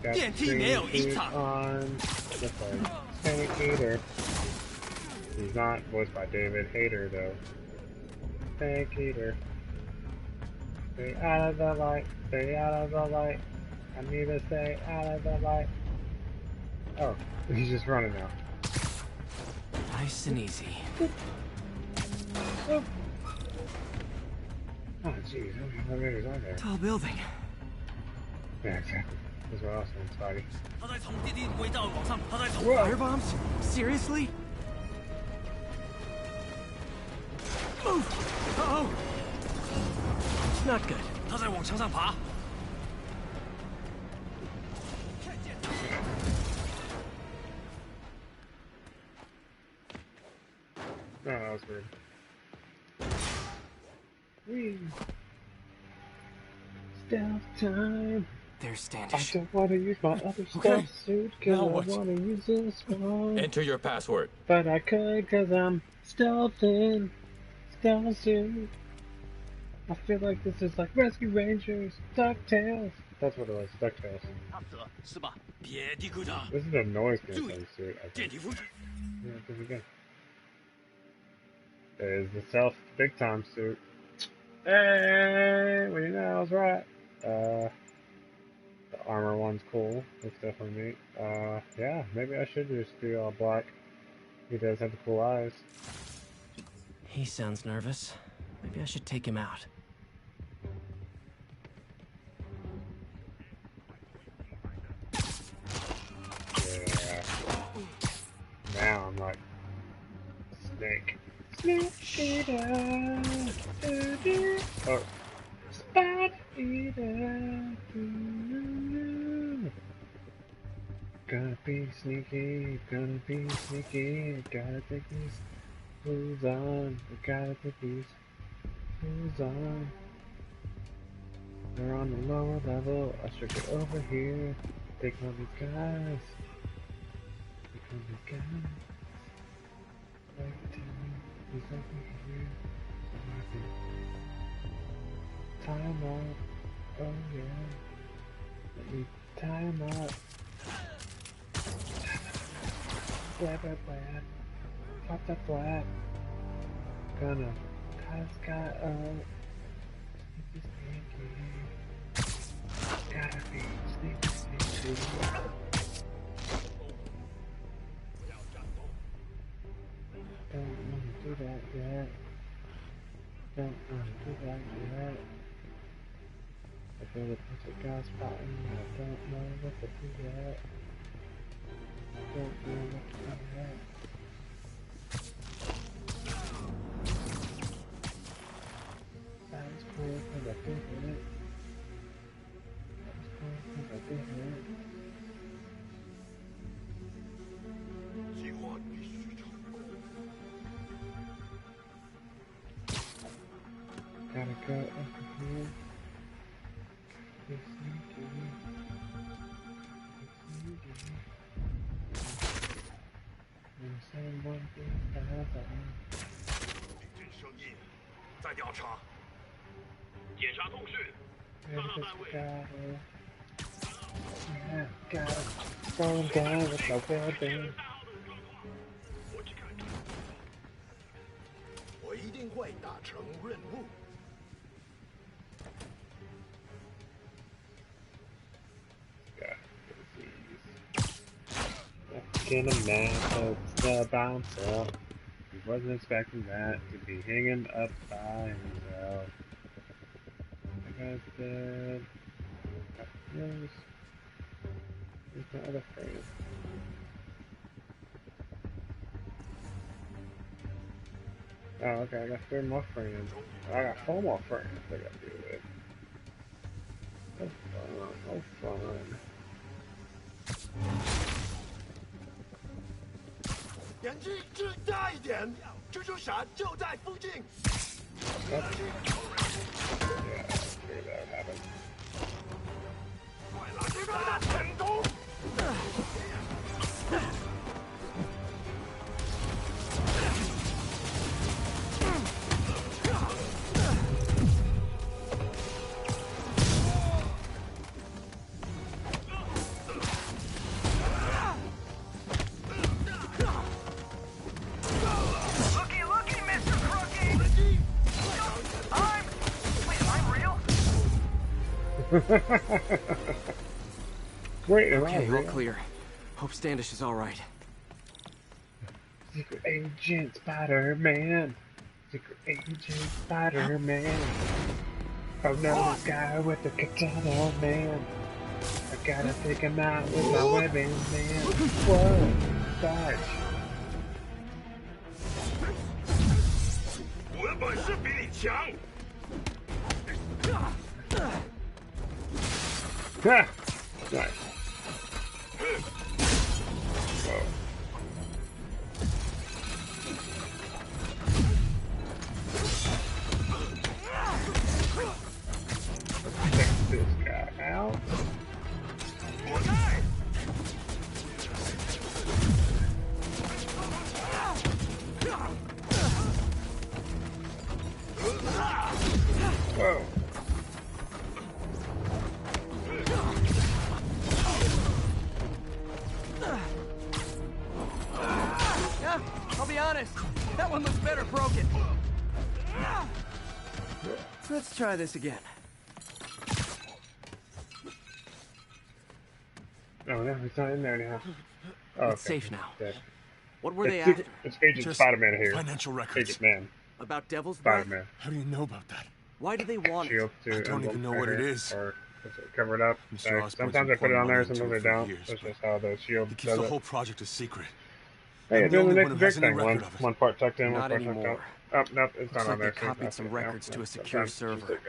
Got green suit on, just like Snake Eater. He's not voiced by David Hayter though. Snake Eater. Stay out of the light. Stay out of the light. I need to stay out of the light. Oh, he's just running now. Nice and easy. Oh, jeez, how many elevators are there? Tall building. Yeah, exactly. That's what I was saying, Spidey. Firebombs? Seriously? Move! Uh-oh! Not good. Oh, that was weird. Whee! Stealth time! There's Standish. I don't want to use my other stealth suit because I want to use this one. Enter your password. But I could because I'm stealthing. Stealth suit. I feel like this is like Rescue Rangers, DuckTales. That's what it was, DuckTales. This is a noise canceling suit, I think. Yeah, this is good. There's the stealth big time suit. Hey, we know I was right. The armor one's cool. Looks definitely neat. Yeah, maybe I should just do all black. He does have the cool eyes. He sounds nervous. Maybe I should take him out. Yeah. Now I'm like Snake. Snake Eater. Oh. Spider Eater. Gonna be sneaky. Gonna be sneaky. Gotta take these fools on. We gotta take these fools on. They're on the lower level. I should get over here. Take all these guys. Take all these guys. Like he's over here. Time up. Oh yeah. Let me time up. Blab, blab, blab. Pop that blab. Gonna tie this guy up. Sneaky, sneaky. Gotta be sneaky, sneaky. Don't wanna do that yet. Don't wanna do that yet. I feel the perfect guy spotting. I don't know what to do yet. I don't know what to do yet. That was cool because I did it. That was cool because I did it. Gotta go over here. Be sneaky. Be sneaky. I'm saying one thing to another. 声音在调查。检查通讯，上到单位。Yeah, got it. Falling down with my weapon. 我一定会达成任务。 Get him now, it's the bouncer. He wasn't expecting that to be hanging up by himself. That guy's dead. Yes. Where's my other friend? Oh, okay, I got 3 more friends. I got 4 more friends I gotta deal with. Oh fun, oh fun. 眼睛睁大一点，蜘蛛侠就在附近。Yeah, I figured that would happen. Great, Okay, all clear. Hope Standish is all right. Secret Agent Spider-Man. Secret Agent Spider-Man. Oh no, this guy with the katana, man. I gotta take him out with my weapon, man. Whoa, dodge. 我的本事比你强。Ha! Nice. Whoa. Let's check this guy out. Whoa. Yeah, I'll be honest. That one looks better broken. Let's try this again. Oh no, he's not in there now. Oh, It's safe now. Dead. What were they It's after? It's Agent Spider-Man here. Financial records. Agent Man. About Devil's Breath? Spider-Man. How do you know about that? Why do they want Shield it? to I don't even know what it is. Or cover it up. Mr. Like, Osborn's sometimes been they put it on there, pouring sometimes money they into it don't. for years, That's but just how the Shield He keeps does the it. whole project a secret. Hey, I'm you're doing the the only next one who big has any thing. record of it. One part tucked in, Not one part anymore. tucked out. Oh, nope, it's Looks not like on there. they copied some records to a secure server.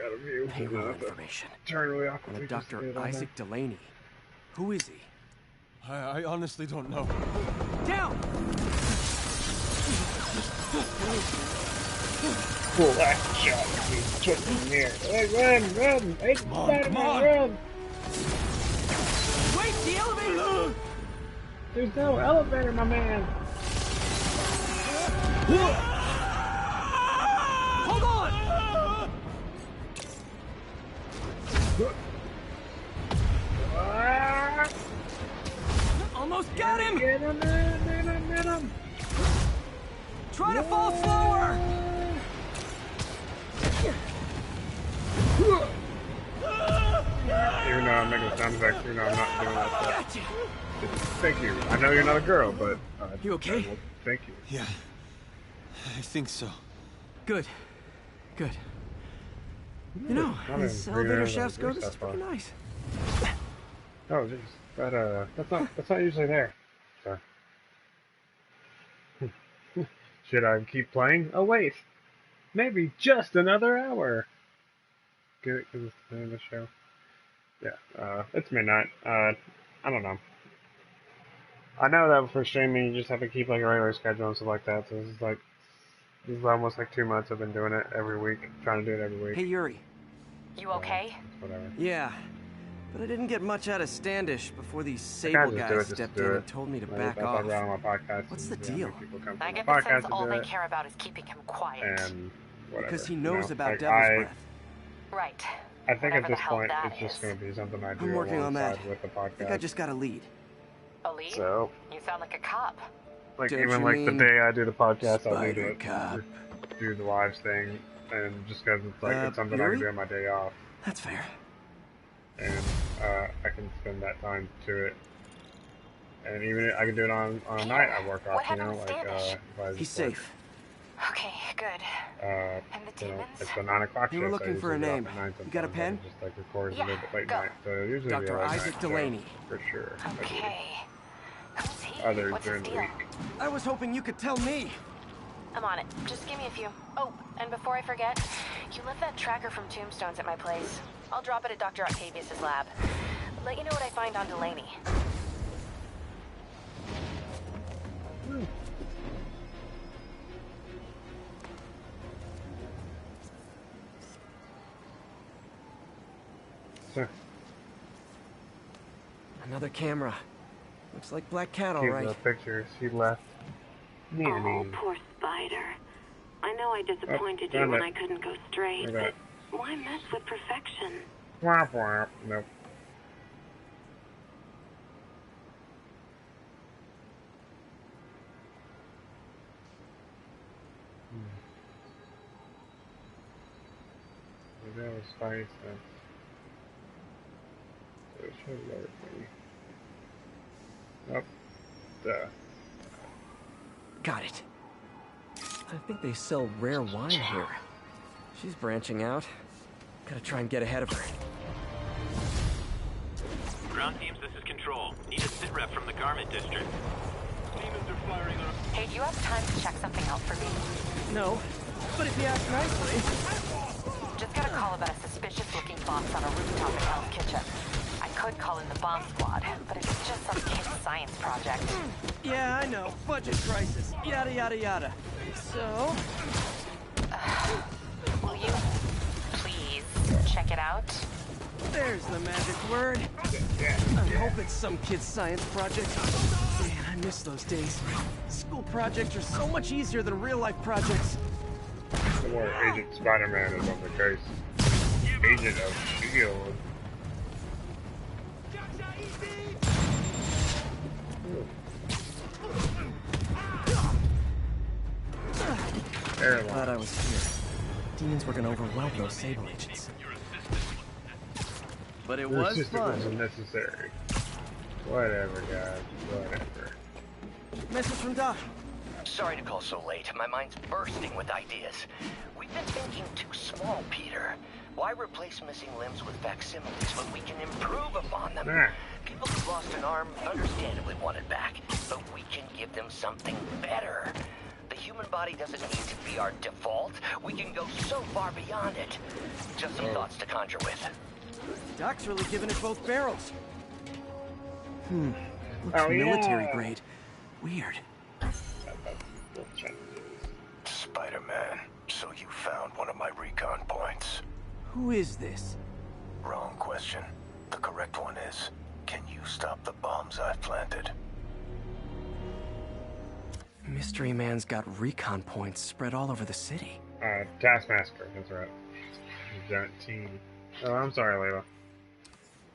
Payroll information. Turn really awkward. And a Dr. Isaac Delaney. Who is he? I honestly don't know. Down! Cool last shot. He's twisting in the air. Hey, run! Hey, Spider-Man, run! Wait, the elevator! There's no elevator, my man. Hold on! Almost got him! Get him, get him! Try to fall slower! Even though I'm making sound effects, even though I'm not doing that stuff. Thank you. I know you're not a girl, but... You okay? Well, thank you. Yeah. I think so. Good. Good. You know, Not this in elevator Green shaft's Arrow, going, this is pretty nice. Oh, jeez. That's not usually there. Sorry. Should I keep playing? Oh, wait. Maybe just another hour. Get it? Because it's the name of the show. Yeah, it's midnight. I don't know. I know that for streaming, you just have to keep like a regular schedule and stuff like that. So this is almost like 2 months I've been doing it every week, trying to do it every week. Hey, Yuri. You okay? Whatever. Yeah, but I didn't get much out of Standish before these Sable guys stepped in and told me to back off. What's the deal? I get the sense all they care about is keeping him quiet. And whatever. Because he knows about like Devil's Breath. Right. I think Whatever at this the hell point, that it's just is. going to be something I do I'm working on that. alongside with the podcast. I think I just got a lead. A lead? So, You sound like a cop. like Don't even you like the mean day I do the podcast, I'll do Spider Cop? do the lives thing, and just because it's like it's something I Yuri? can do on my day off, That's fair. and I can spend that time to it. And even I can do it on a night I work off, you know, like if I He's just work, safe. Okay, good. And the you know, demons? it's a 9 o'clock They show. were so looking I for a usually name. get off at 9 You got a sometimes. pen? I just like record Yeah, a little bit late go. night, so usually Dr. be a late Isaac night show, Delaney. for sure. Okay. Who's he? Others What's during his the deal? week. I was hoping you could tell me. I'm on it. Just give me a few. Oh, and before I forget, you left that tracker from Tombstones at my place. I'll drop it at Dr. Octavius's lab. Let you know what I find on Delaney. Another camera. Looks like Black Cat, all Cute right. little pictures he left. Oh, poor Spider. I know I disappointed you when I couldn't go straight, but why mess with perfection? Womp womp. Nope. Maybe that was Spidey stuff. Oh, duh. Got it. I think they sell rare wine here. She's branching out. Gotta try and get ahead of her. Ground teams, this is Control. Need a sit rep from the Garment District. Demons are firing on... Hey, do you have time to check something out for me? No, but if you ask nicely... Just got a call about a suspicious-looking box on a rooftop in Hell's Kitchen. I could call in the bomb squad, but it's just some kid's science project. Yeah, I know. Budget crisis. Yada, yada, yada. So... will you please check it out? There's the magic word. I hope it's some kid's science project. Man, I miss those days. School projects are so much easier than real-life projects. The more Agent Spiderman is on the case. Agent of S.H.I.E.L.D. Glad I was here. Demons were gonna overwhelm those Sable agents. But it Your was assistant fun. wasn't necessary. Whatever, guys. Whatever. Message from Doc. Sorry to call so late. My mind's bursting with ideas. We've been thinking too small, Peter. Why replace missing limbs with facsimiles when we can improve upon them? People who've lost an arm understandably want it back, but we can give them something better. The human body doesn't need to be our default. We can go so far beyond it. Just some thoughts to conjure with. Doc's really giving it both barrels. Looks military grade. Weird. Spider-Man, so you found one of my recon points. Who is this? Wrong question. The correct one is, can you stop the bombs I've planted? Mystery Man's got recon points spread all over the city. Taskmaster, that's right. Giant team. Oh, I'm sorry, Layla.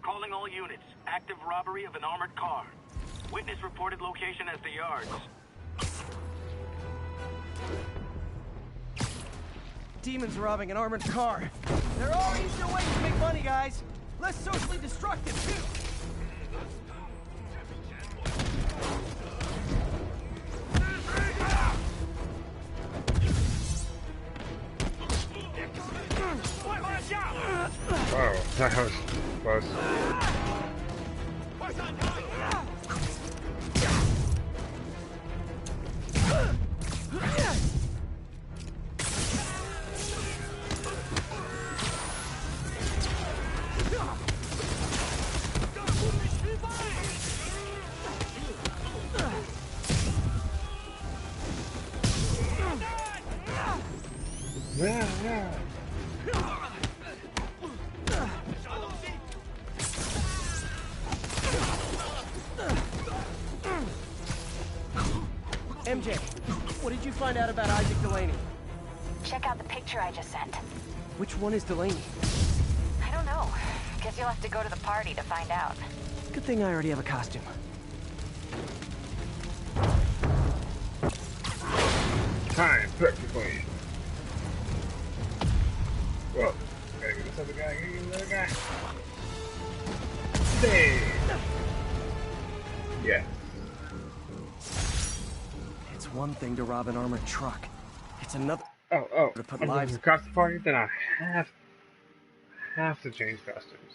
Calling all units. Active robbery of an armored car. Witness reported location as the yards. Demons robbing an armored car. There are easier ways to make money, guys. Less socially destructive, too. Whoa, that was close. Yeah. MJ, what did you find out about Isaac Delaney? Check out the picture I just sent. Which one is Delaney? I don't know. Guess you'll have to go to the party to find out. Good thing I already have a costume. Time perfectly. Whoa. Gotta get this other guy. Gotta get this other guy. Stay. Yeah. It's one thing to rob an armored truck. It's another Oh. to put I'm lives going across the party, then I have to change costumes.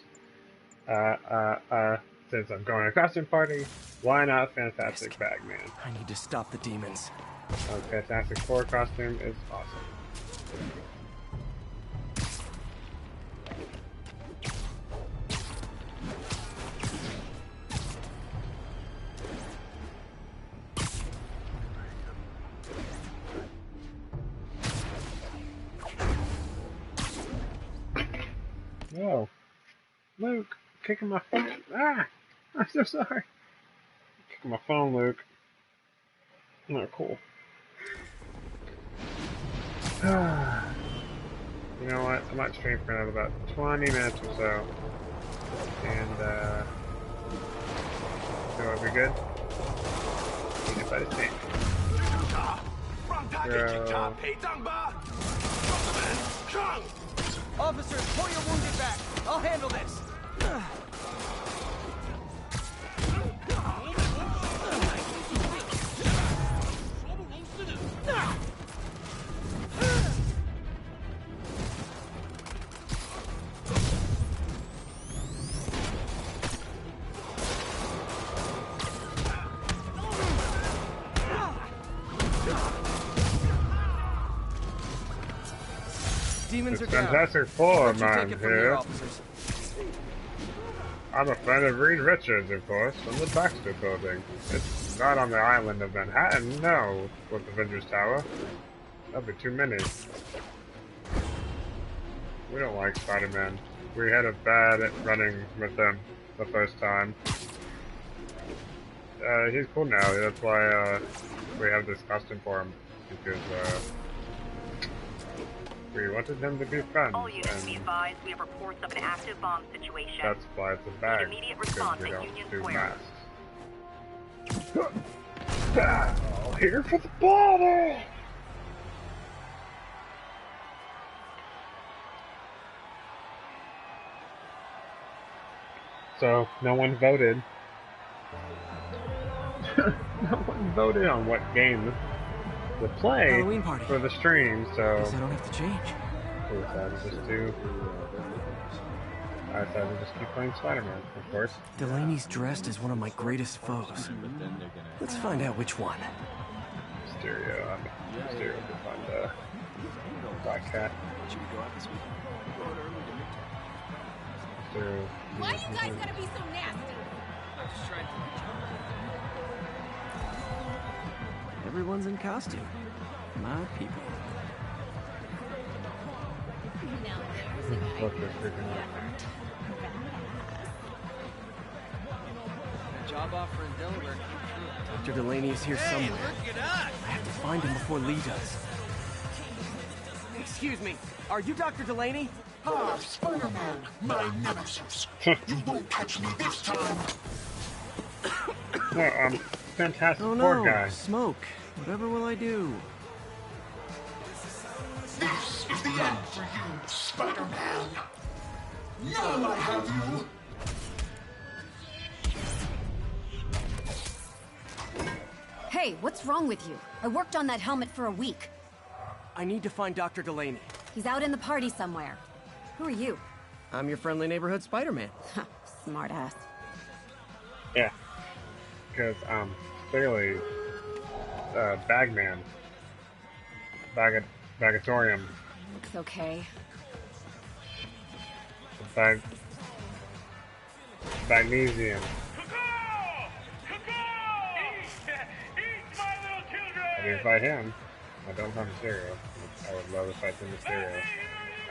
Since I'm going to a costume party, why not Fantastic Bagman? I need to stop the demons. Fantastic Four costume is awesome. No. Luke, kicking my phone. Ah! I'm so sorry. Kicking my phone, Luke. Not cool. You know what? I might stream for another about 20 minutes or so. And, so are we good? Anybody's tank. Officers, pull your wounded back. I'll handle this. demons It's are down. Fantastic Four, Let you man, take it from here, here. officers. I'm a friend of Reed Richards, of course, from the Baxter Building. It's not on the island of Manhattan, no, with the Avengers Tower. That'd be too many. We don't like Spider-Man. We had a bad running with him the first time. He's cool now, that's why, we have this costume for him, because, we wanted him to be fun. All units be advised, we have reports of an active bomb situation. That's why it's a bag, Immediate because response we at don't Union do Square. masks. Oh, here for the bottle! So, no one voted. No one voted on what game to play Halloween party. for the stream, so... Guess I don't have to change. I decided to just keep playing Spider-Man, of course. Delaney's dressed as one of my greatest foes. Let's find out which one. Mysterio can find Black Cat. Mysterio. Why you guys gotta be so nasty? Everyone's in costume. My people. Look, they're freaking out. Job offer in Delaware. Dr. Delaney is here somewhere. I have to find him before Lee does. Excuse me, are you Dr. Delaney? Ah, Spider-Man, my nemesis. You won't catch me this time. No, Fantastic Oh Four no, guy. smoke. Whatever will I do? This is the end for you, Spider-Man. Now I have you. Hey, what's wrong with you? I worked on that helmet for a week. I need to find Dr. Delaney. He's out in the party somewhere. Who are you? I'm your friendly neighborhood Spider-Man. Smart ass. Yeah. Because, clearly, Bagman. Bagatorium. Looks okay. Magnesium. I didn't fight him. I don't have Mysterio. I would love to fight the Mysterio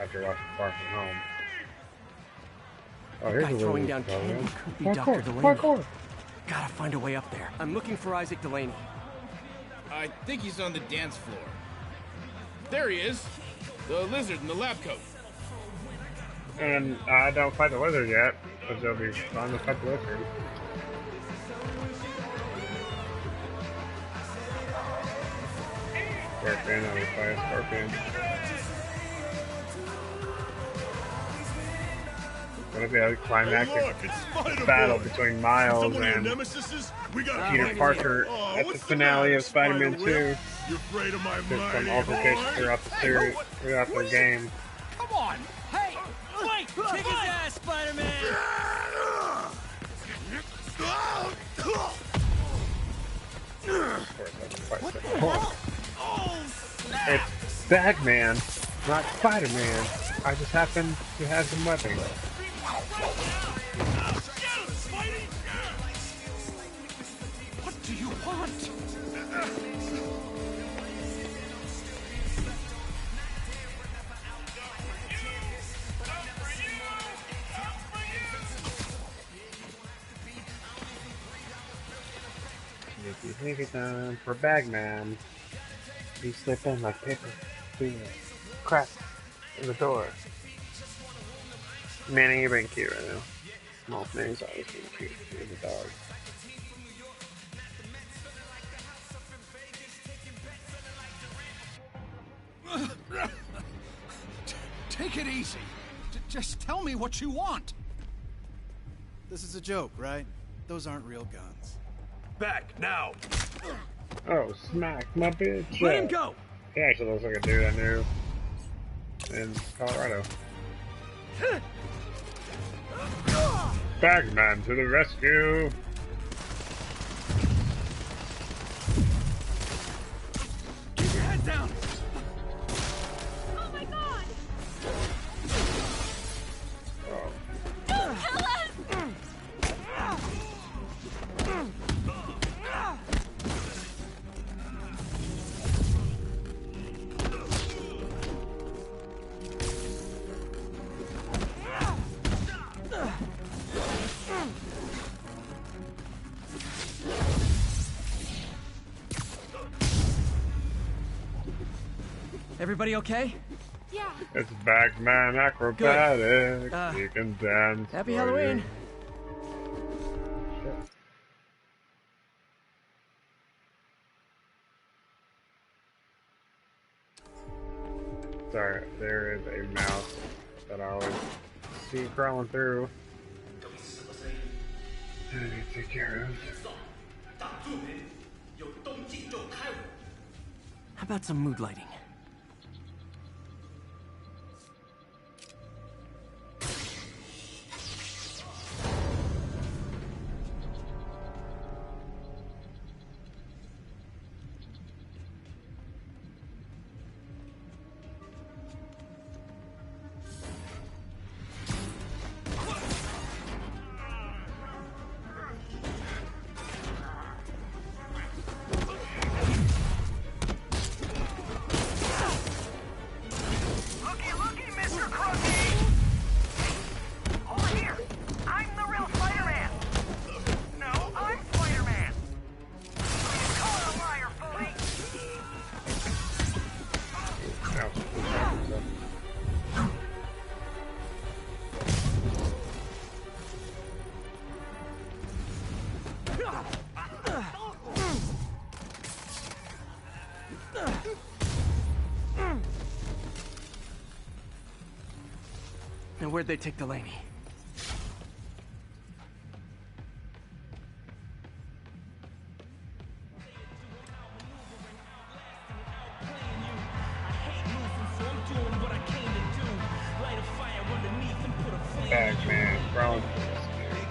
after watching Far From Home. Oh, here's Guy a throwing little down candy could be Parkour, Dr. Delaney. parkour. Gotta find a way up there. I'm looking for Isaac Delaney. I think he's on the dance floor. There he is. The lizard in the lab coat. And I don't fight the lizard yet, but it'll be fun to fight the lizard. Scorpion, I'll fight a Scorpion. Gonna be a climactic battle between Miles and Peter Parker at the finale of Spider-Man 2. There's some altercations throughout the series, throughout the game. Come on! Hey! Wait! Kick his ass, Spider-Man! Of course, I can fight Spider-Man. It's Bagman, not Spider-Man. I just happen to have some weapons. What do you want? Sneaky time for Bagman. He slipped in like paper through the crack in the door. Manny, you're being cute right now. Small Manny's always being cute. He's a dog. Take it easy. Just tell me what you want. This is a joke, right? Those aren't real guns. Back, now! Oh, smack my bitch. Let him go! He actually looks like a dude I knew in Colorado. Bagman to the rescue! Keep your head down! Oh my god! Everybody okay? Yeah. It's Batman acrobatics. He can dance. Happy for Halloween. you. Sorry, there is a mouse that I always see crawling through. I need to take care of. How about some mood lighting? Now where'd they take Delaney? Batman, crawling.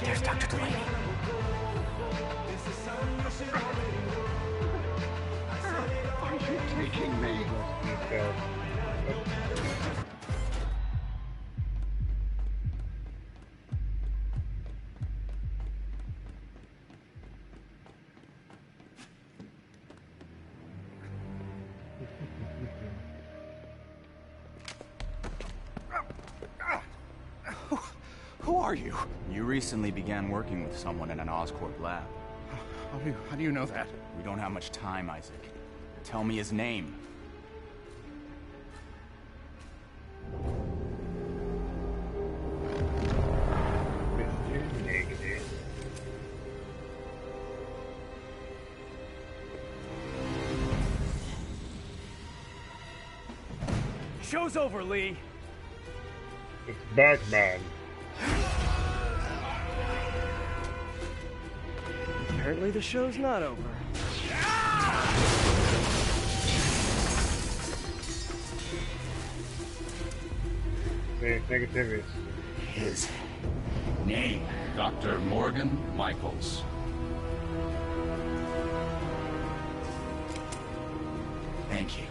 There's Dr. Delaney. Are you taking me? Who are you? You recently began working with someone in an Oscorp lab. How do you know that? We don't have much time, Isaac. Tell me his name. Show's over, Lee. It's Batman. Apparently the show's not over. Negativity. His name, Dr. Morgan Michaels. Thank you.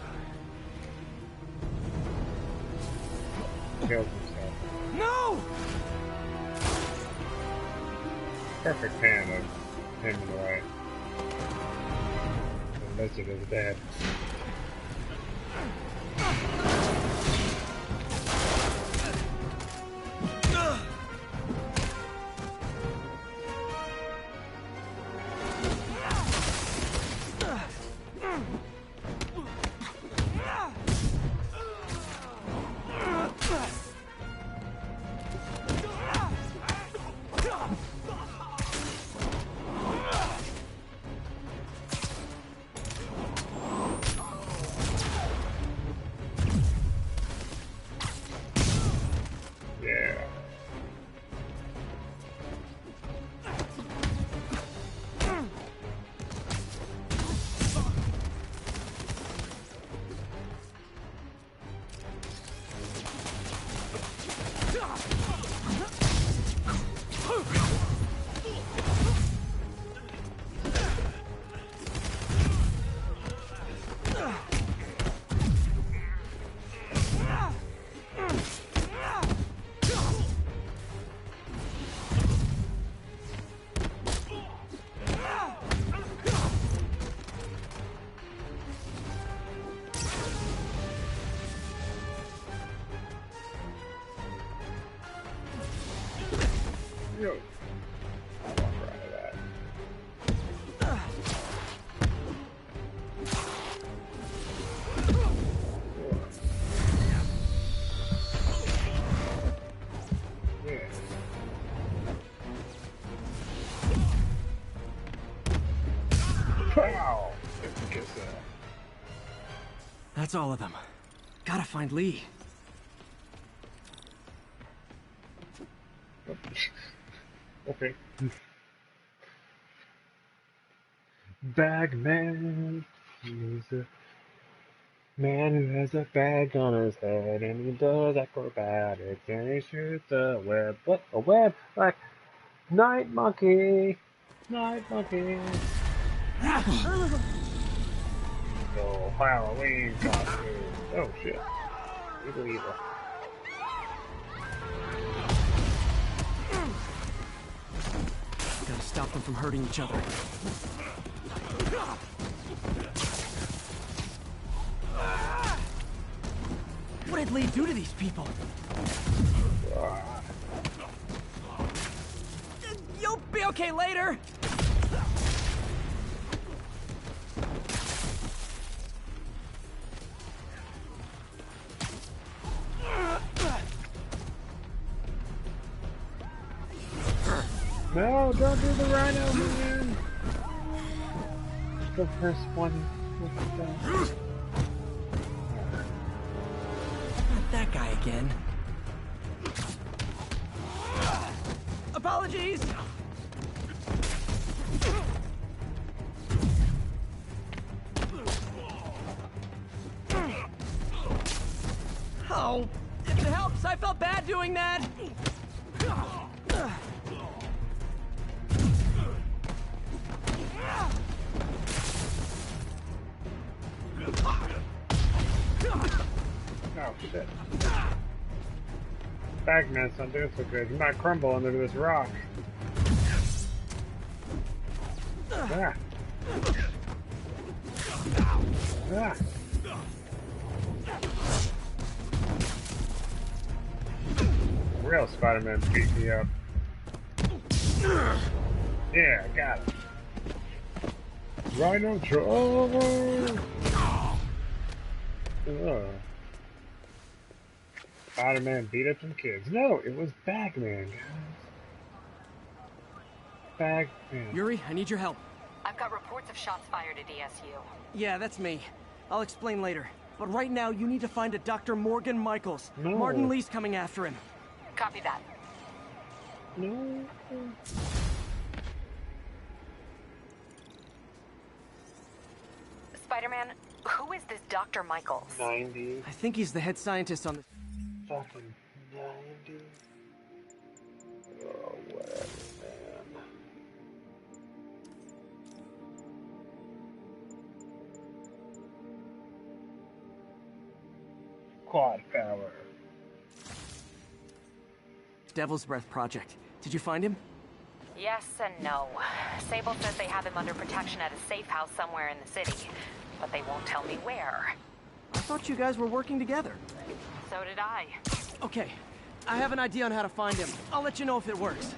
Killed himself. No! Perfect pan of him in the way. The lizard is dead. Yo. I'll walk right to that. That's all of them. Gotta find Lee. Okay. Bagman. He's a man who has a bag on his head and he does acrobatics and he shoots a web. What? A web? Like Night Monkey. Night Monkey. So Halloween costume. Oh shit. Evil, evil. Gotta stop them from hurting each other. What did Lee do to these people? You'll be okay later. No, don't do the rhino, man! The first one with Not that guy again. Apologies! Oh, if it helps, I felt bad doing that! Oh shit. Bagman's not doing so good. He might crumble under this rock. Ah. Ah. Real Spider-Man beat me up. Yeah, I got it. Rhino charge! Spider-Man beat up some kids. No, it was Bagman, guys. Bagman. Yuri, I need your help. I've got reports of shots fired at ESU. Yeah, that's me. I'll explain later. But right now, you need to find a Dr. Morgan Michaels. No. Martin Lee's coming after him. Copy that. No. Spider-Man, who is this Dr. Michaels? 90. I think he's the head scientist on the... Fucking 90. Oh, whatever, man. Quad power. Devil's Breath Project. Did you find him? Yes and no. Sable says they have him under protection at a safe house somewhere in the city, but they won't tell me where. I thought you guys were working together. So did I. Okay, I have an idea on how to find him. I'll let you know if it works.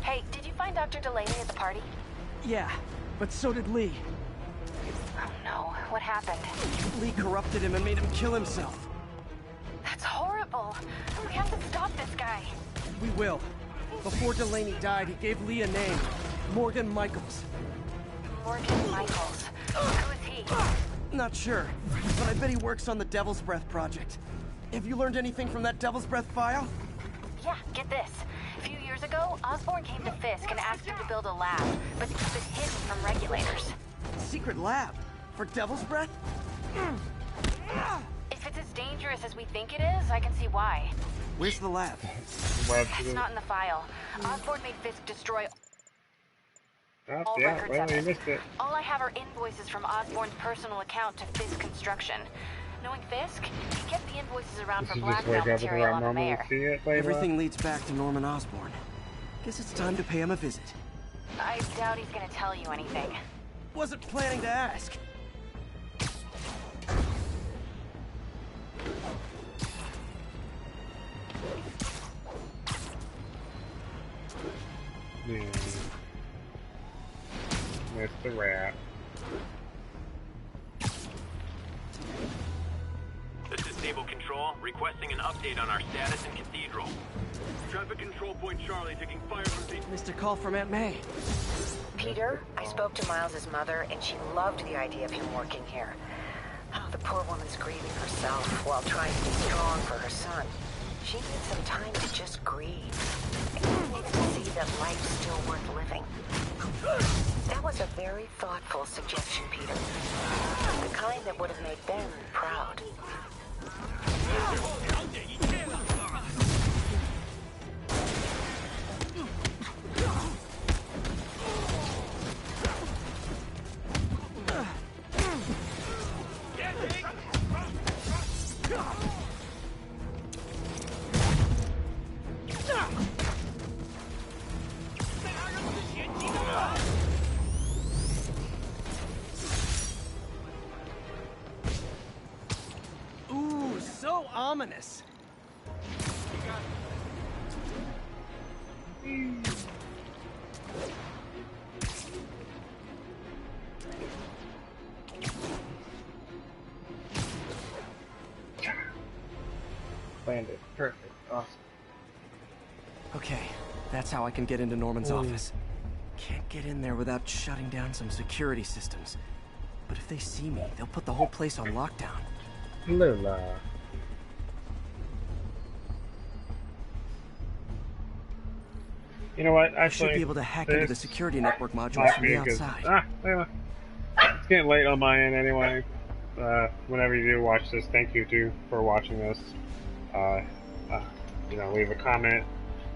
Hey, did you find Dr. Delaney at the party? Yeah, but so did Lee. Oh no, what happened? Lee corrupted him and made him kill himself. That's horrible. We have to stop this guy. We will. Before Delaney died, he gave Lee a name. Morgan Michaels. Morgan Michaels. Who is he? Not sure, but I bet he works on the Devil's Breath Project. Have you learned anything from that Devil's Breath file? Yeah, get this. A few years ago, Osborn came to Fisk and asked him to build a lab, but keep it hidden from regulators. Secret lab? For Devil's Breath? If it's as dangerous as we think it is, I can see why. Where's the lab? It's not in the file. Osborn made Fisk destroy all yeah, records well, of you it. missed it. All I have are invoices from Osborn's personal account to Fisk Construction. Knowing Fisk, he kept the invoices around for Just blackmail wake up at the material right on the moment mayor. and see it later. Everything leads back to Norman Osborn. Guess it's time to pay him a visit. I doubt he's gonna tell you anything. Wasn't planning to ask. Yeah. That's the rat. This is Stable Control. Control, requesting an update on our status in Cathedral. Traffic control point Charlie taking fire from the... Missed a call from Aunt May. Peter, I spoke to Miles's mother, and she loved the idea of him working here. Oh, the poor woman's grieving herself while trying to be strong for her son. She needs some time to just grieve. And she needs to see that life's still worth living. That was a very thoughtful suggestion, Peter. The kind that would have made Ben proud. Ooh, so ominous. Landed. Perfect. Awesome. Okay, that's how I can get into Norman's office. Can't get in there without shutting down some security systems. But if they see me, they'll put the whole place on lockdown. Lola. You know what? Actually, I should be able to hack into the security network modules from the outside. Anyway. It's getting late on my end anyway. Whenever you do watch this, thank you too for watching this. You know, leave a comment,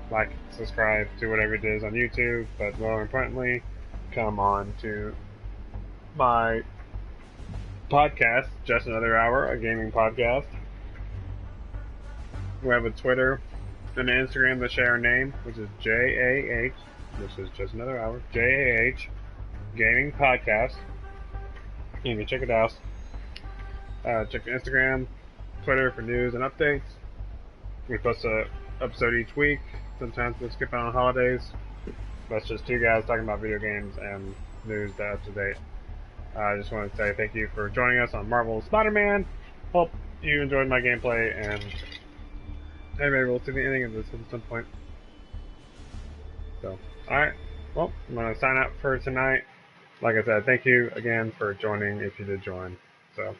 like, subscribe to whatever it is on YouTube, but more importantly, come on to my podcast, Just Another Hour, a gaming podcast. We have a Twitter and an Instagram that share our name, which is JAH, which is Just Another Hour, JAH, Gaming Podcast. You can check it out. Check Instagram, Twitter for news and updates. We post an episode each week. Sometimes we'll skip out on holidays. That's just two guys talking about video games and news that's up to date. I just want to say thank you for joining us on Marvel's Spider-Man. Hope you enjoyed my gameplay, and hey, maybe we'll see the ending of this at some point. So, alright. Well, I'm going to sign out for tonight. Like I said, thank you again for joining if you did join. So.